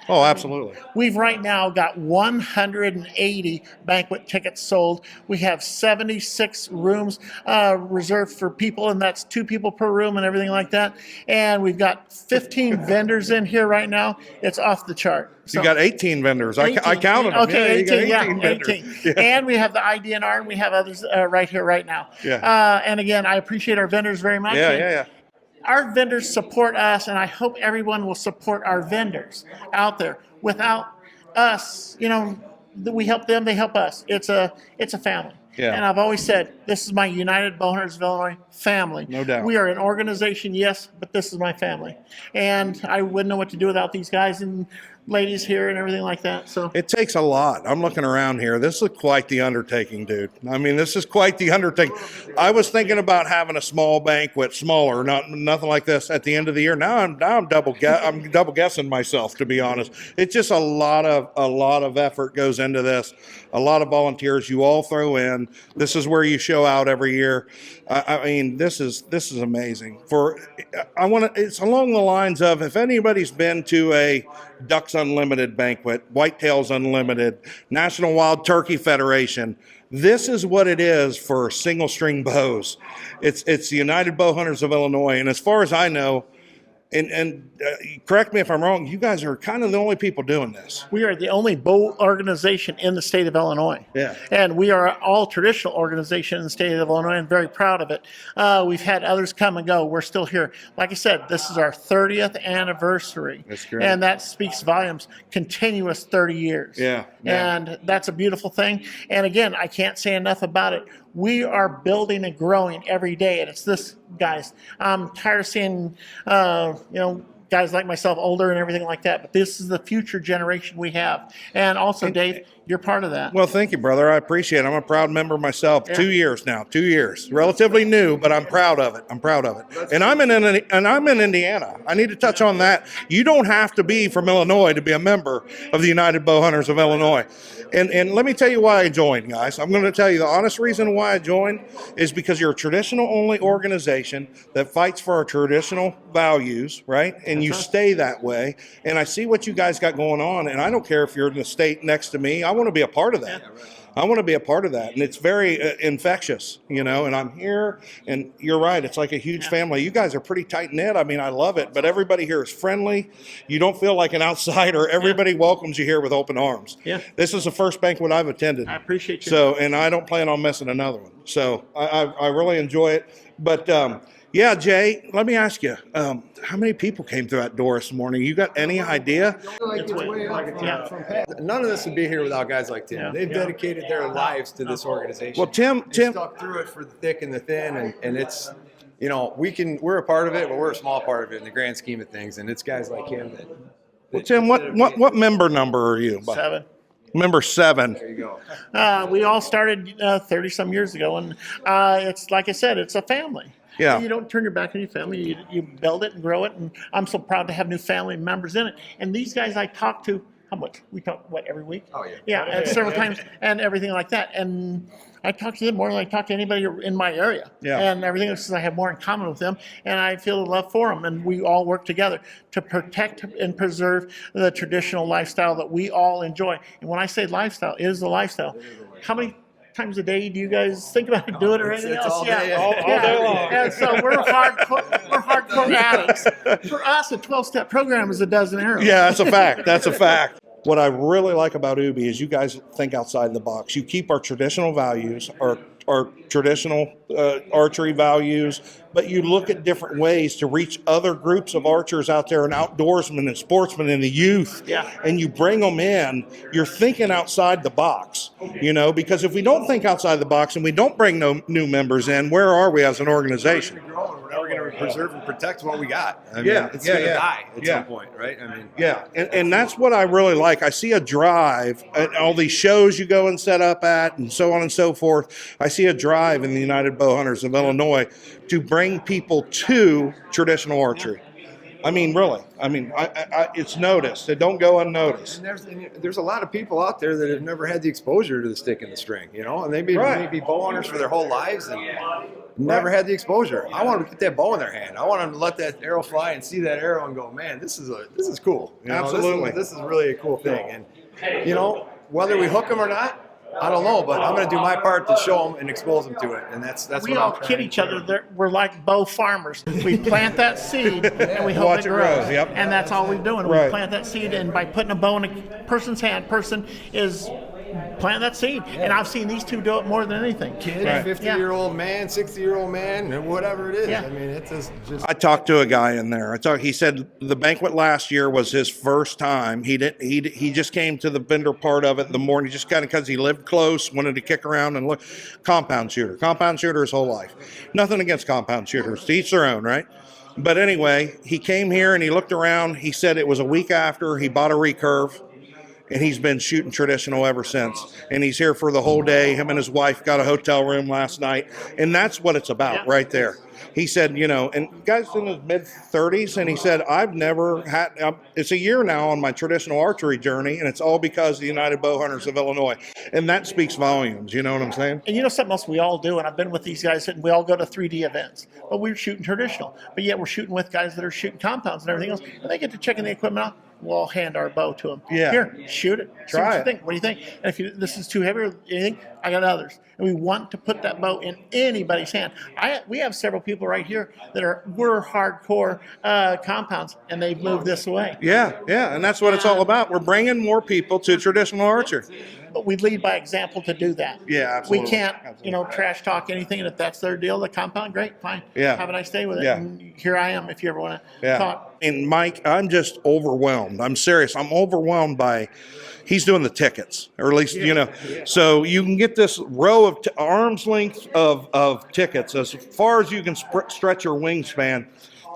Speaker 1: Oh, absolutely.
Speaker 3: We've right now got 180 banquet tickets sold. We have 76 rooms reserved for people, and that's 2 people per room and everything like that. And we've got 15 vendors in here right now. It's off the chart.
Speaker 1: So, you got 18 vendors. 18. I counted them.
Speaker 3: Okay,
Speaker 1: yeah,
Speaker 3: 18
Speaker 1: vendors.
Speaker 3: 18. Yeah. And we have the IDNR, and we have others right here right now.
Speaker 1: Yeah.
Speaker 3: And again, I appreciate our vendors very much.
Speaker 1: Yeah.
Speaker 3: Our vendors support us, and I hope everyone will support our vendors out there. Without us, you know, we help them, they help us. It's a family.
Speaker 1: Yeah.
Speaker 3: And I've always said, this is my United Bowhunters of Illinois family.
Speaker 1: No doubt.
Speaker 3: We are an organization, yes, but this is my family. And I wouldn't know what to do without these guys and ladies here and everything like that. So
Speaker 1: it takes a lot. I'm looking around here. This is quite the undertaking, dude. I mean, this is quite the undertaking. I was thinking about having a small banquet, smaller, nothing like this at the end of the year. Now I'm double guessing myself, to be honest. It's just a lot of effort goes into this. A lot of volunteers you all throw in. This is where you show out every year. I mean, this is amazing. It's along the lines of, if anybody's been to a Ducks Unlimited banquet, Whitetails Unlimited, National Wild Turkey Federation, this is what it is for single string bows. It's the United Bowhunters of Illinois, and as far as I know, and correct me if I'm wrong, you guys are kind of the only people doing this.
Speaker 3: we are the only bow organization in the state of Illinois.
Speaker 1: Yeah.
Speaker 3: And we are an all traditional organization in the state of Illinois, and very proud of it. We've had others come and go. We're still here. Like I said, this is our 30th anniversary.
Speaker 1: That's great.
Speaker 3: And that speaks volumes. Continuous 30 years.
Speaker 1: Yeah.
Speaker 3: And that's a beautiful thing. And again, I can't say enough about it. We are building and growing every day, and it's this, guys. I'm tired of seeing, guys like myself, older and everything like that, but this is the future generation we have. And also, Dave, you're part of that.
Speaker 1: Well, thank you, brother. I appreciate it. I'm a proud member myself. Yeah. 2 years now. 2 years. Relatively new, but I'm proud of it. And I'm in Indiana. I need to touch on that. You don't have to be from Illinois to be a member of the United Bowhunters of Illinois. And let me tell you why I joined, guys. I'm going to tell you the honest reason why I joined is because you're a traditional-only organization that fights for our traditional values, right? And you stay that way. And I see what you guys got going on, and I don't care if you're in the state next to me. I want to be a part of that. I want to be a part of that. And it's very infectious, and I'm here, and you're right. It's like a huge family. You guys are pretty tight knit. I mean, I love it, but everybody here is friendly. You don't feel like an outsider. Everybody welcomes you here with open arms.
Speaker 3: Yeah.
Speaker 1: This is the first banquet I've attended.
Speaker 3: I appreciate you.
Speaker 1: So, and I don't plan on missing another one. So I really enjoy it. But yeah, Jay, let me ask you, how many people came through that door this morning? You got any idea?
Speaker 2: None of this would be here without guys like Tim. They've dedicated their lives to this organization.
Speaker 1: Well, Tim
Speaker 2: stuck through it for the thick and the thin, and it's, we're a part of it, but we're a small part of it in the grand scheme of things. And it's guys like him that.
Speaker 1: Well, Tim, what member number are you?
Speaker 3: 7.
Speaker 1: Member 7.
Speaker 2: There you go.
Speaker 3: We all started 30 some years ago, and it's like I said, it's a family.
Speaker 1: Yeah.
Speaker 3: You don't turn your back on your family. You build it and grow it, and I'm so proud to have new family members in it. And these guys I talk to, how much? We talk, every week?
Speaker 2: Oh, yeah.
Speaker 3: Yeah, and several times and everything like that. And I talk to them more than I talk to anybody in my area.
Speaker 1: Yeah.
Speaker 3: And everything else, I have more in common with them, and I feel the love for them. And we all work together to protect and preserve the traditional lifestyle that we all enjoy. And when I say lifestyle, it is the lifestyle. How many times a day do you guys think about doing it or anything else?
Speaker 2: All day, all
Speaker 3: day long. And so we're hardcore addicts. For us, a 12-step program is a dozen arrows.
Speaker 1: Yeah, that's a fact. That's a fact. What I really like about Ubi is you guys think outside the box. You keep our traditional values, our traditional archery values, but you look at different ways to reach other groups of archers out there and outdoorsmen and sportsmen and the youth.
Speaker 3: Yeah.
Speaker 1: And you bring them in. You're thinking outside the box, because if we don't think outside the box and we don't bring no new members in, where are we as an organization?
Speaker 2: We're going to preserve and protect what we got. I mean,
Speaker 1: Yeah,
Speaker 2: it's
Speaker 1: yeah,
Speaker 2: going to
Speaker 1: yeah.
Speaker 2: die at
Speaker 1: Yeah.
Speaker 2: some point, right? I mean,
Speaker 1: Yeah, and that's what I really like. I see a drive at all these shows you go and set up at and so on and so forth. I see a drive in the United Bowhunters of Illinois to bring people to traditional archery. I mean, really. I mean, it's noticed. It don't go unnoticed.
Speaker 2: and there's a lot of people out there that have never had the exposure to the stick and the string, and they may be bow hunters for their whole lives and never had the exposure. I want them to get that bow in their hand. I want them to let that arrow fly and see that arrow and go, man, this is cool.
Speaker 1: Absolutely.
Speaker 2: This is really a cool thing. And whether we hook them or not, I don't know, but I'm going to do my part to show them and expose them to it, and that's
Speaker 3: we
Speaker 2: what
Speaker 3: all
Speaker 2: I'm trying
Speaker 3: kid
Speaker 2: to
Speaker 3: each
Speaker 2: do.
Speaker 3: other. We're like bow farmers. We plant that seed and we hope
Speaker 1: Watch
Speaker 3: it
Speaker 1: it
Speaker 3: grows.
Speaker 1: grow, yep.
Speaker 3: And that's all we're doing.
Speaker 1: Right.
Speaker 3: We plant that seed, and by putting a bow in a person's hand, person is plant that seed. And I've seen these two do it more than anything.
Speaker 2: Kid,
Speaker 3: Right.
Speaker 2: 50-year-old man, 60-year-old man, whatever it is.
Speaker 3: Yeah.
Speaker 2: I mean, it's just
Speaker 1: I talked to a guy in there. He said the banquet last year was his first time. He just came to the vendor part of it in the morning, just kind of because he lived close, wanted to kick around and look. Compound shooter his whole life. Nothing against compound shooters. To each their own, right? But anyway, he came here and he looked around. He said it was a week after he bought a recurve. And he's been shooting traditional ever since. And he's here for the whole day. Him and his wife got a hotel room last night. And that's what it's about right there. He said, and guy's in his mid-30s, and he said, I've never had, it's a year now on my traditional archery journey, and it's all because of the United Bowhunters of Illinois. And that speaks volumes, you know what I'm saying?
Speaker 3: And something else we all do, and I've been with these guys, and we all go to 3D events, but we're shooting traditional. But yet we're shooting with guys that are shooting compounds and everything else, and they get to checking the equipment out. We'll all hand our bow to them.
Speaker 1: Yeah.
Speaker 3: Here, shoot it. See
Speaker 1: Try
Speaker 3: what
Speaker 1: it.
Speaker 3: you think. What do you think? And if this is too heavy or anything, I got others. And we want to put that bow in anybody's hand. We have several people right here that we're hardcore compounds, and they've moved this away.
Speaker 1: Yeah, and that's what it's all about. We're bringing more people to traditional archery.
Speaker 3: But we lead by example to do that.
Speaker 1: Yeah, absolutely.
Speaker 3: We can't, trash talk anything, and if that's their deal, the compound, great, fine.
Speaker 1: Yeah.
Speaker 3: Have a nice day with it.
Speaker 1: Yeah.
Speaker 3: And here I am if you ever want to
Speaker 1: Yeah.
Speaker 3: talk.
Speaker 1: And Mike, I'm just overwhelmed. I'm serious. I'm overwhelmed by, he's doing the tickets, or at least, so you can get this row of arm's length of tickets as far as you can stretch your wingspan.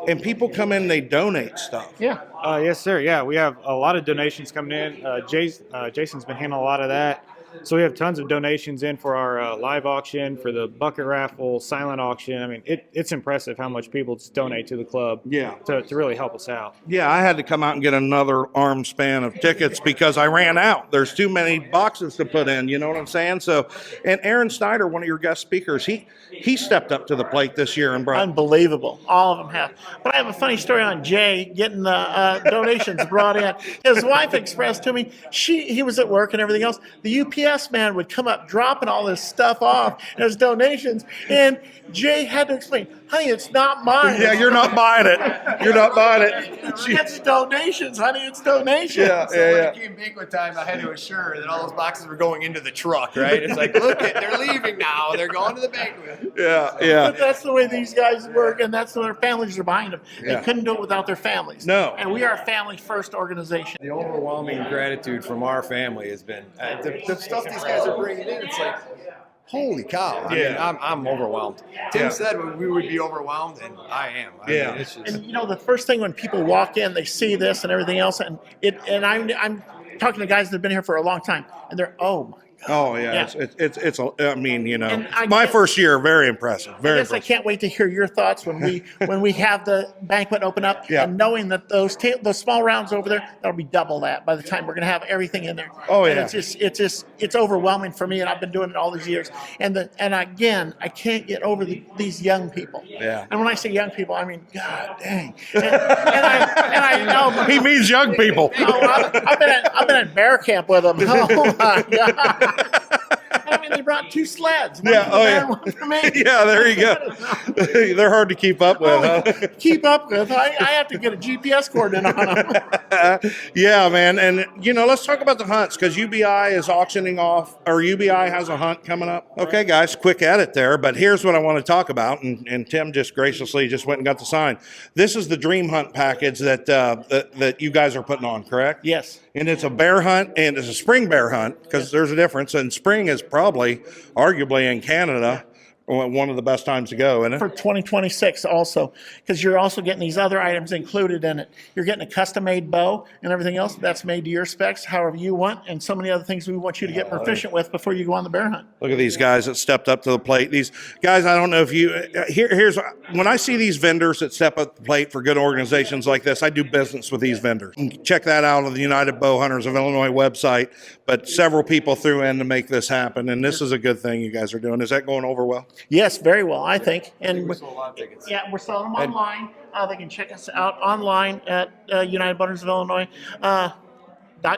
Speaker 1: And people come in, they donate stuff.
Speaker 3: Yeah.
Speaker 12: Yes, sir. Yeah, we have a lot of donations coming in. Jason's been handling a lot of that. So we have tons of donations in for our live auction, for the bucket raffle, silent auction. I mean, it's impressive how much people just donate to the club to really help us out.
Speaker 1: Yeah, I had to come out and get another arm span of tickets because I ran out. There's too many boxes to put in, you know what I'm saying? So, and Aaron Snyder, one of your guest speakers, he stepped up to the plate this year and brought.
Speaker 3: Unbelievable. All of them have. But I have a funny story on Jay getting the donations brought in. His wife expressed to me, he was at work and everything else. The UPS UPS man would come up dropping all this stuff off as donations, and Jay had to explain, honey, it's not mine.
Speaker 1: Yeah, you're not buying it. You're not buying it.
Speaker 3: It's donations, honey, it's donations.
Speaker 2: So when it came banquet time, I had to assure that all those boxes were going into the truck, right? It's like, look, they're leaving now. They're going to the banquet.
Speaker 1: Yeah.
Speaker 3: But that's the way these guys work, and that's what their families are behind them. They couldn't do it without their families.
Speaker 1: No.
Speaker 3: And we are a family-first organization.
Speaker 2: The overwhelming gratitude from our family has been the stuff these guys are bringing in. It's like, holy cow! I mean, I'm overwhelmed. Tim said we would be overwhelmed, and I am. I mean, it's just...
Speaker 3: And you know, the first thing when people walk in, they see this and everything else, and I'm talking to guys that have been here for a long time, and they're
Speaker 1: Oh yeah. It's I mean, you know, my first year, very impressive. Very impressive.
Speaker 3: I can't wait to hear your thoughts when we have the banquet open up, and knowing that those small rounds over there, that'll be double that by the time we're going to have everything in there.
Speaker 1: Oh yeah.
Speaker 3: And it's overwhelming for me, and I've been doing it all these years. And again, I can't get over these young people.
Speaker 1: Yeah.
Speaker 3: And when I say young people, I mean, God dang. And I know
Speaker 1: he means young people.
Speaker 3: I've been at bear camp with them. Oh my God. I mean, they brought 2 sleds. One for the man, one for me.
Speaker 1: Yeah, there you go. They're hard to keep up with, huh?
Speaker 3: Keep up with. I have to get a GPS coordinate on them.
Speaker 1: Yeah, man. And, you know, let's talk about the hunts, because UBI is auctioning off, or UBI has a hunt coming up. Okay, guys, quick edit there, but here's what I want to talk about, and Tim just graciously just went and got the sign. This is the dream hunt package that you guys are putting on, correct?
Speaker 3: Yes.
Speaker 1: And it's a bear hunt, and it's a spring bear hunt, because there's a difference. And spring is probably, arguably in Canada, one of the best times to go, isn't it?
Speaker 3: For 2026 also, because you're also getting these other items included in it. You're getting a custom-made bow and everything else that's made to your specs, however you want, and so many other things we want you to get proficient with before you go on the bear hunt.
Speaker 1: Look at these guys that stepped up to the plate. These guys, I don't know if you, here's, when I see these vendors that step up to the plate for good organizations like this, I do business with these vendors. Check that out on the United Bowhunters of Illinois website, but several people threw in to make this happen, and this is a good thing you guys are doing. Is that going over well?
Speaker 3: Yes, very well, I think. And
Speaker 2: we sold a lot of tickets.
Speaker 3: Yeah, we're selling them online. They can check us out online at United Bowhunters of Illinois.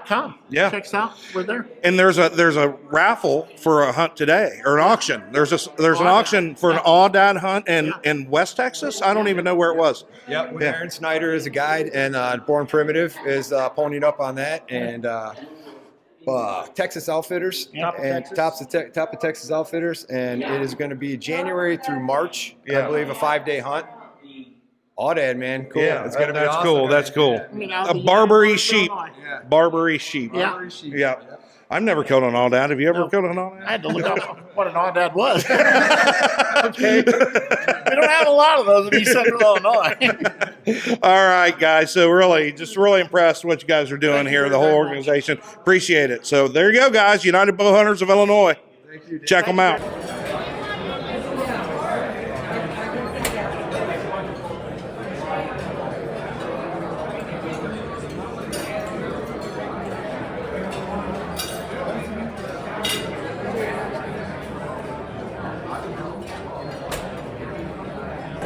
Speaker 3: .com.
Speaker 1: Yeah.
Speaker 3: Check us out. We're there.
Speaker 1: And there's a raffle for a hunt today, or an auction. There's an auction for an Aoudad hunt in West Texas. I don't even know where it was.
Speaker 2: Yep. Aaron Snyder is a guide, and Born Primitive is ponying up on that, and Texas Outfitters, Top of Texas Outfitters, and it is going to be January through March. I believe a 5-day hunt. Aoudad, man, cool.
Speaker 1: Yeah,
Speaker 2: it's going to be awesome.
Speaker 1: Cool. That's cool. A Barbary sheep. Barbary sheep.
Speaker 3: Yeah.
Speaker 1: Yeah. I've never killed an Aoudad. Have you ever killed an Aoudad?
Speaker 3: I had to look up what an Aoudad was. Okay. We don't have a lot of those in East Central Illinois.
Speaker 1: All right, guys. So really impressed with what you guys are doing here, the whole organization. Appreciate it. So there you go, guys. United Bowhunters of Illinois. Check them out.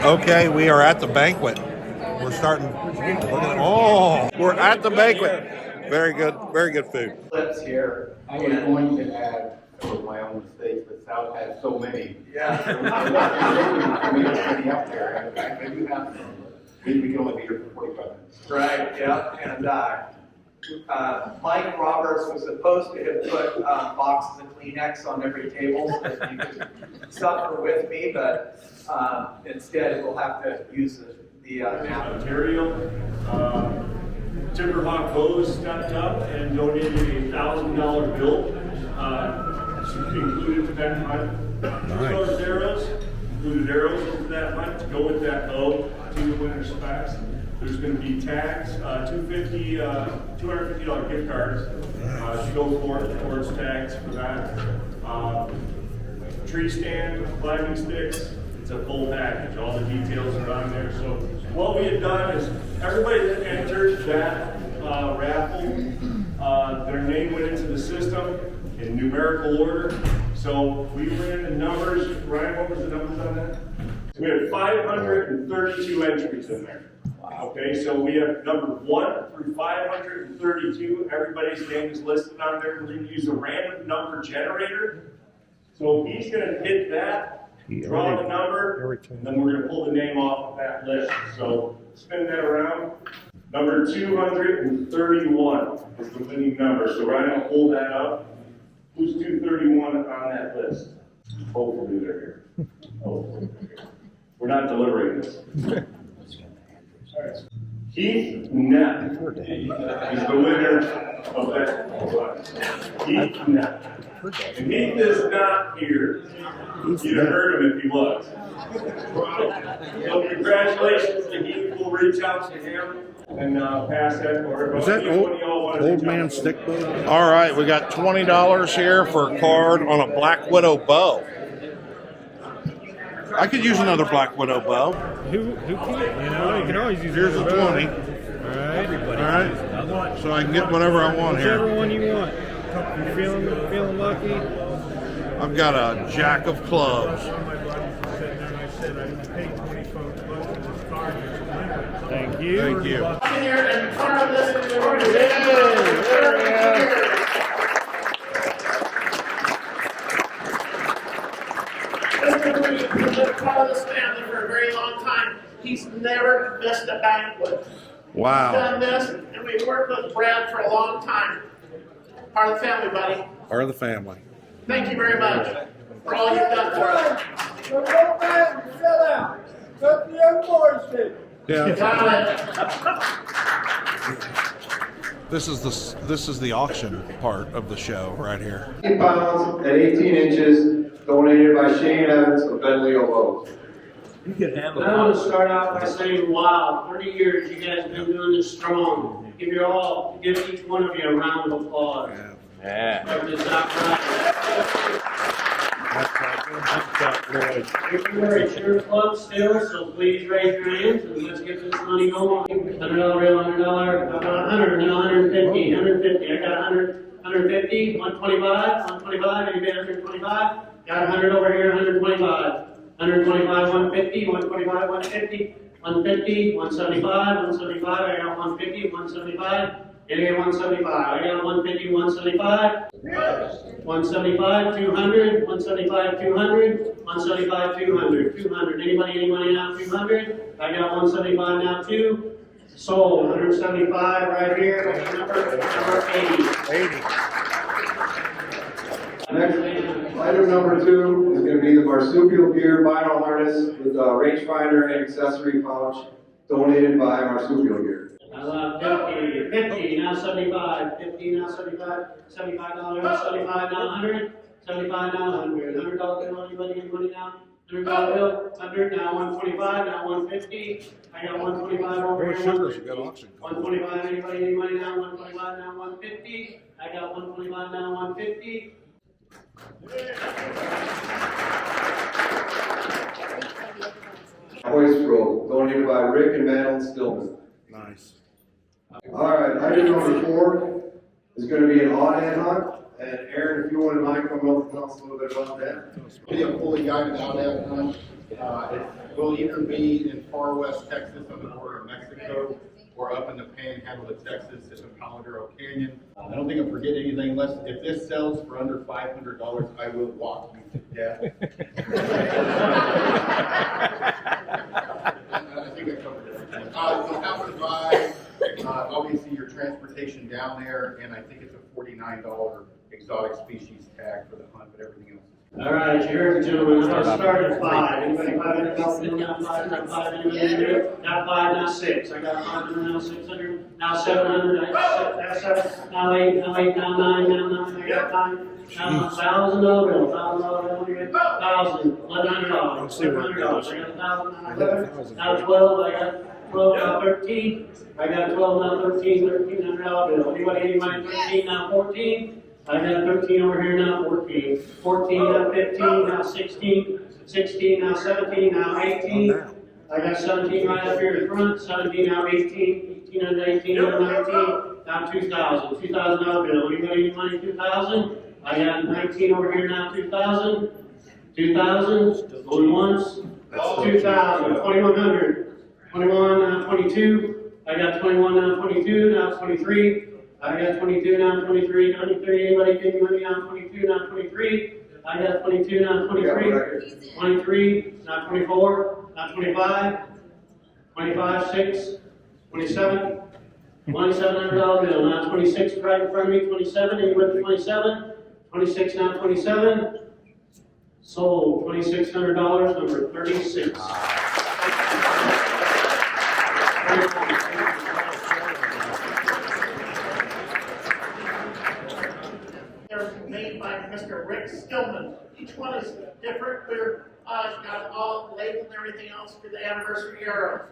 Speaker 1: Okay, we are at the banquet. We're starting. We're at the banquet. Very good food.
Speaker 4: Clips here. I was going to add with my own mistakes, but South has so many. Yeah. Up there. Maybe not. We can only be here for 45 minutes. Right. Yeah. And Mike Roberts was supposed to have put boxes of Kleenex on every table so that you could suffer with me, but instead we'll have to use the
Speaker 8: Ontario. Timberhawk Hose stepped up and donated a $1,000 bill to include to that hunt. Nice. Included arrows into that hunt to go with that bow to the winter specs. There's going to be tags, $250 gift cards to go towards tags for that. Tree stand, climbing sticks. It's a full package. All the details are on there. So what we had done is everybody that entered that raffle, their name went into the system in numerical order. So we ran the numbers. Ryan, what was the numbers on that? We had 532 entries in there. Wow. Okay, so we have number 1 through 532. Everybody's name is listed on there. We're going to use a random number generator. So he's going to hit that, draw the number, and then we're going to pull the name off of that list. So spin that around. Number 231 is the winning number. So Ryan will hold that up. Who's 231 on that list? Hopefully they're here. Hopefully they're here. We're not deliberating this. Keith Knapp is the winner of that. Keith Knapp. And Keith is not here. You'd have heard him if he was. So congratulations to Keith. We'll reach out to him and pass that for
Speaker 1: Is that old man Stickbow? All right, we got $20 here for a card on a Black Widow bow. I could use another Black Widow bow.
Speaker 5: Who can? You know, you can always use.
Speaker 1: Here's a 20.
Speaker 5: All right. Everybody.
Speaker 1: All right. So I can get whatever I want here.
Speaker 5: Whichever one you want. You feeling lucky?
Speaker 1: I've got a Jack of Clubs.
Speaker 5: Thank you.
Speaker 1: Thank you.
Speaker 3: Here in front of this. He's been part of this family for a very long time. He's never missed a banquet.
Speaker 1: Wow.
Speaker 3: He's done this, and we've worked with Brad for a long time. Part of the family, buddy.
Speaker 1: Part of the family.
Speaker 3: Thank you very much for all you've done for us.
Speaker 1: This is the auction part of the show right here.
Speaker 9: 50 pounds at 18 inches, donated by Shane Evans of Bentley Bows.
Speaker 7: You can handle it. I want to start out by saying, wow, 30 years you guys have been doing this strong. Give each one of you a round of applause.
Speaker 22: Yeah.
Speaker 7: If you are at your club still, so please raise your hands and let's get this money going. $100 bill, $100, about 100, now 150, 150. I got 100, 150, 125, 125. Anybody 125? Got 100 over here, 125. 125, 150, 125, 150, 150, 175, 175. I got 150, 175. Any 175. I got 150, 175. 175, 200, 175, 200, 175, 200, 200. Anybody now 200? I got 175 now too. Sold 175 right here. Number 80.
Speaker 1: 80.
Speaker 9: Next, item number 2 is going to be the marsupial gear vinyl harness with a rangefinder and accessory pouch, donated by Marsupial Gear.
Speaker 7: 50, 50, now 75, 50, now 75, $75, 75, now 100, 75, now 100, $100 bill, anybody get money now? $100 bill, 100, now 125, now 150, I got 125 over here, 125, anybody any money now? 125, now 150, I got 125, now 150.
Speaker 9: Hoist rope, donated by Rick and Madeline Stillman.
Speaker 1: Nice.
Speaker 9: All right, item number 4 is going to be an odd end hunt. And Aaron, if you wouldn't mind coming up and tell us a little bit about that.
Speaker 23: Be a fully guided out end hunt. It will either be in far west Texas on the border of Mexico or up in the panhandle of Texas in the Paladero Canyon. I don't think I'm forgetting anything unless if this sells for under $500, I will walk you to death. I think I covered everything. You'll have to buy obviously your transportation down there, and I think it's a $49 exotic species tag for the hunt, but everything else.
Speaker 7: All right, you heard the gentleman. Let's start at 5. Anybody 500? Now 5, now 5. Anybody here? Now 5, now 6. I got 500, now 600, now 700. Now 7. Now 8, now 8, now 9, now 9. I got 9. Now $1,000 bill. $1,000 bill. 1,000. $1,100. $1,100. I got 1,000. Now 11. Now 12. I got 12. Now 13. I got 12. Now 13. $1,300 bill. Anybody 13? Now 14. I got 13 over here now, 14. 14, now 15, now 16. 16, now 17, now 18. I got 17 right up here in front. 17, now 18. 18 and 18, now 19. Now 2,000. $2,000 bill. Anybody need money? 2,000. I got 19 over here now, 2,000. 2,000. Going once. 2,000. 2,100. 21, now 22. I got 21, now 22, now 23. I got 22, now 23, 23. Anybody getting money now 22, now 23. I got 22, now 23. 23, now 24, now 25. 25, 6, 27. $2,700 bill, now 26 right in front of me, 27, anybody 27? 26, now 27. Sold, $2,600, number 36.
Speaker 3: They're made by Mr. Rick Stillman. Each one is different. They're got all labeled and everything else for the anniversary arrow.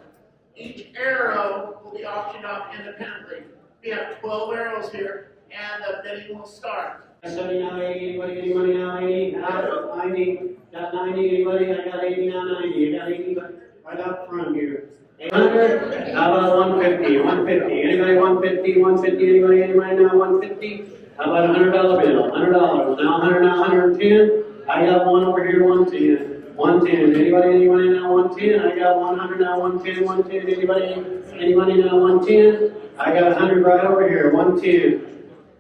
Speaker 3: Each arrow will be auctioned off independently. We have 12 arrows here, and the bidding will start.
Speaker 7: 70, now 80, anybody getting money now 80? Now 90, got 90, anybody? I got 80, now 90, I got 80, right up front here. 100, how about 150, 150, anybody 150, 150, anybody now 150? How about a $100 bill, $100, now 100, now 110, I got one over here, 110. 110, anybody now 110? I got 100 now 110, 110, anybody now 110? I got 100 right over here, 110.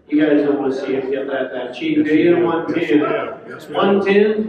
Speaker 7: You guys don't want to see it get that cheap, do you? 110. 110?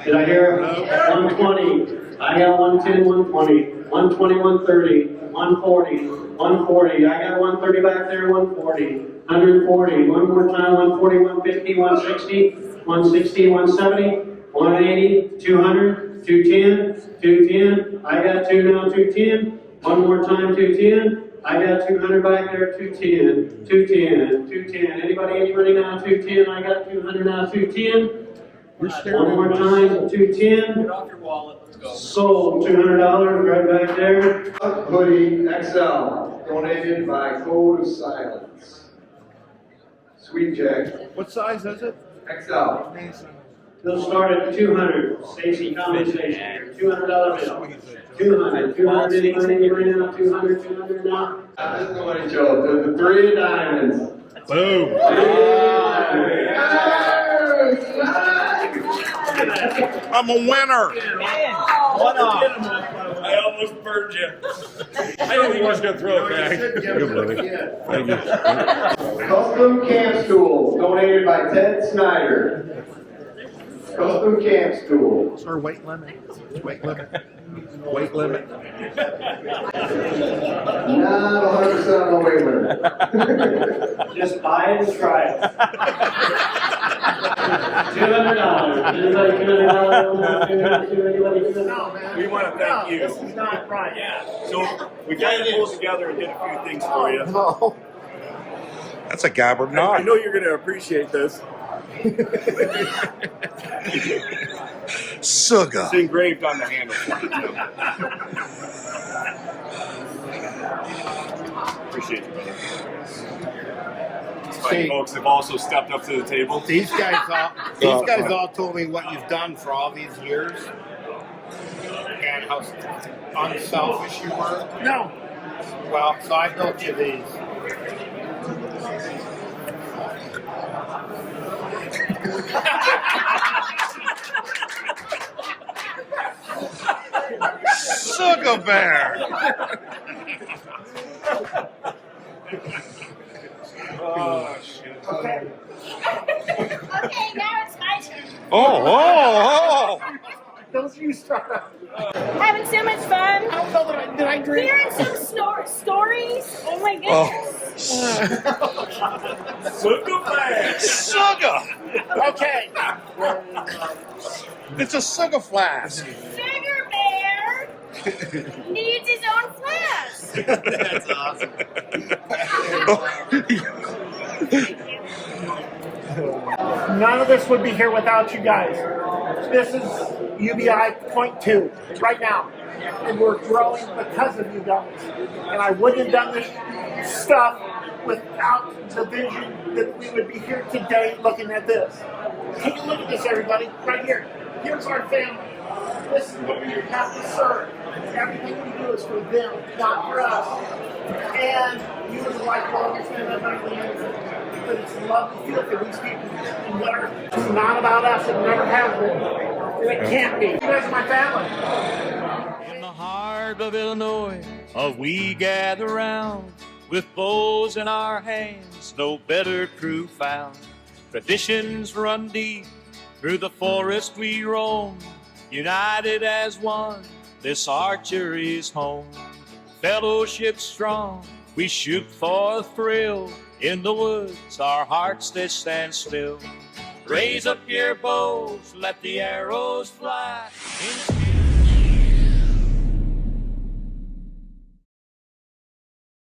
Speaker 7: Did I hear 120? I got 110, 120, 120, 130, 140, 140. I got 130 back there, 140, 140. One more time, 140, 150, 160, 160, 170. 180, 200, 210, 210. I got 2 now, 210. One more time, 210. I got 200 back there, 210, 210, 210. Anybody now, 210. I got 200 now, 210. One more time, 210. Get off your wallet, let's go. Sold, $200 right back there.
Speaker 2: Hoodie XL, donated by Code of Silence. Sweet Jack.
Speaker 1: What size is it?
Speaker 2: XL.
Speaker 7: They'll start at 200. Stacy compensation here. $200 bill. 200. Anybody now? 200 now.
Speaker 2: This is what he chose. The 3 diamonds.
Speaker 1: Boom. I'm a winner.
Speaker 22: One off.
Speaker 8: I almost burned you. I didn't think I was going to throw it back.
Speaker 2: Custom camp stools, donated by Ted Snyder. Custom camp stool.
Speaker 1: Sir, weight limit. Weight limit. Weight limit.
Speaker 2: Not 100% on the weight limit.
Speaker 7: Just buy it and try it. $200. $200.
Speaker 8: We want to thank you.
Speaker 3: This is not right.
Speaker 8: Yeah. So we kind of pulled together and did a few things for you.
Speaker 1: No. That's a gabardine.
Speaker 8: I know you're going to appreciate this.
Speaker 1: Sugar.
Speaker 8: It's engraved on the handle. Appreciate you, brother.
Speaker 17: See,
Speaker 8: folks have also stepped up to the table.
Speaker 17: These guys all told me what you've done for all these years and how unselfish you were.
Speaker 3: No.
Speaker 17: Well, so I built you these.
Speaker 1: Sugar bear.
Speaker 8: Oh, shit.
Speaker 3: Okay.
Speaker 6: Okay, now it's my turn.
Speaker 1: Oh.
Speaker 3: Don't you start.
Speaker 6: Having so much fun.
Speaker 3: Did I drink?
Speaker 6: Hearing some stories. Oh my goodness.
Speaker 8: Sugar bear.
Speaker 1: Sugar.
Speaker 3: Okay.
Speaker 1: It's a sugar flask.
Speaker 6: Sugar Bear needs his own flask.
Speaker 17: That's awesome.
Speaker 3: None of this would be here without you guys. This is UBI point 2 right now. And we're growing because of you guys. And I wouldn't have done this stuff without the vision that we would be here today looking at this. Take a look at this, everybody, right here. Here's our family. This is what we have to serve. Everything we do is for them, not for us. And you as a wife will understand that better than anything. But it's a love to feel for these people. And whatever. It's not about us. It never has been. And it can't be. You guys are my family.
Speaker 11: In the heart heart of Illinois, we gather round with bows in our hands, no better crew found. Traditions run deep through the forest we roam, united as one, this archery's home. Fellowship strong, we shoot for a thrill. In the woods, our hearts they stand still. Raise up your bows, let the arrows fly.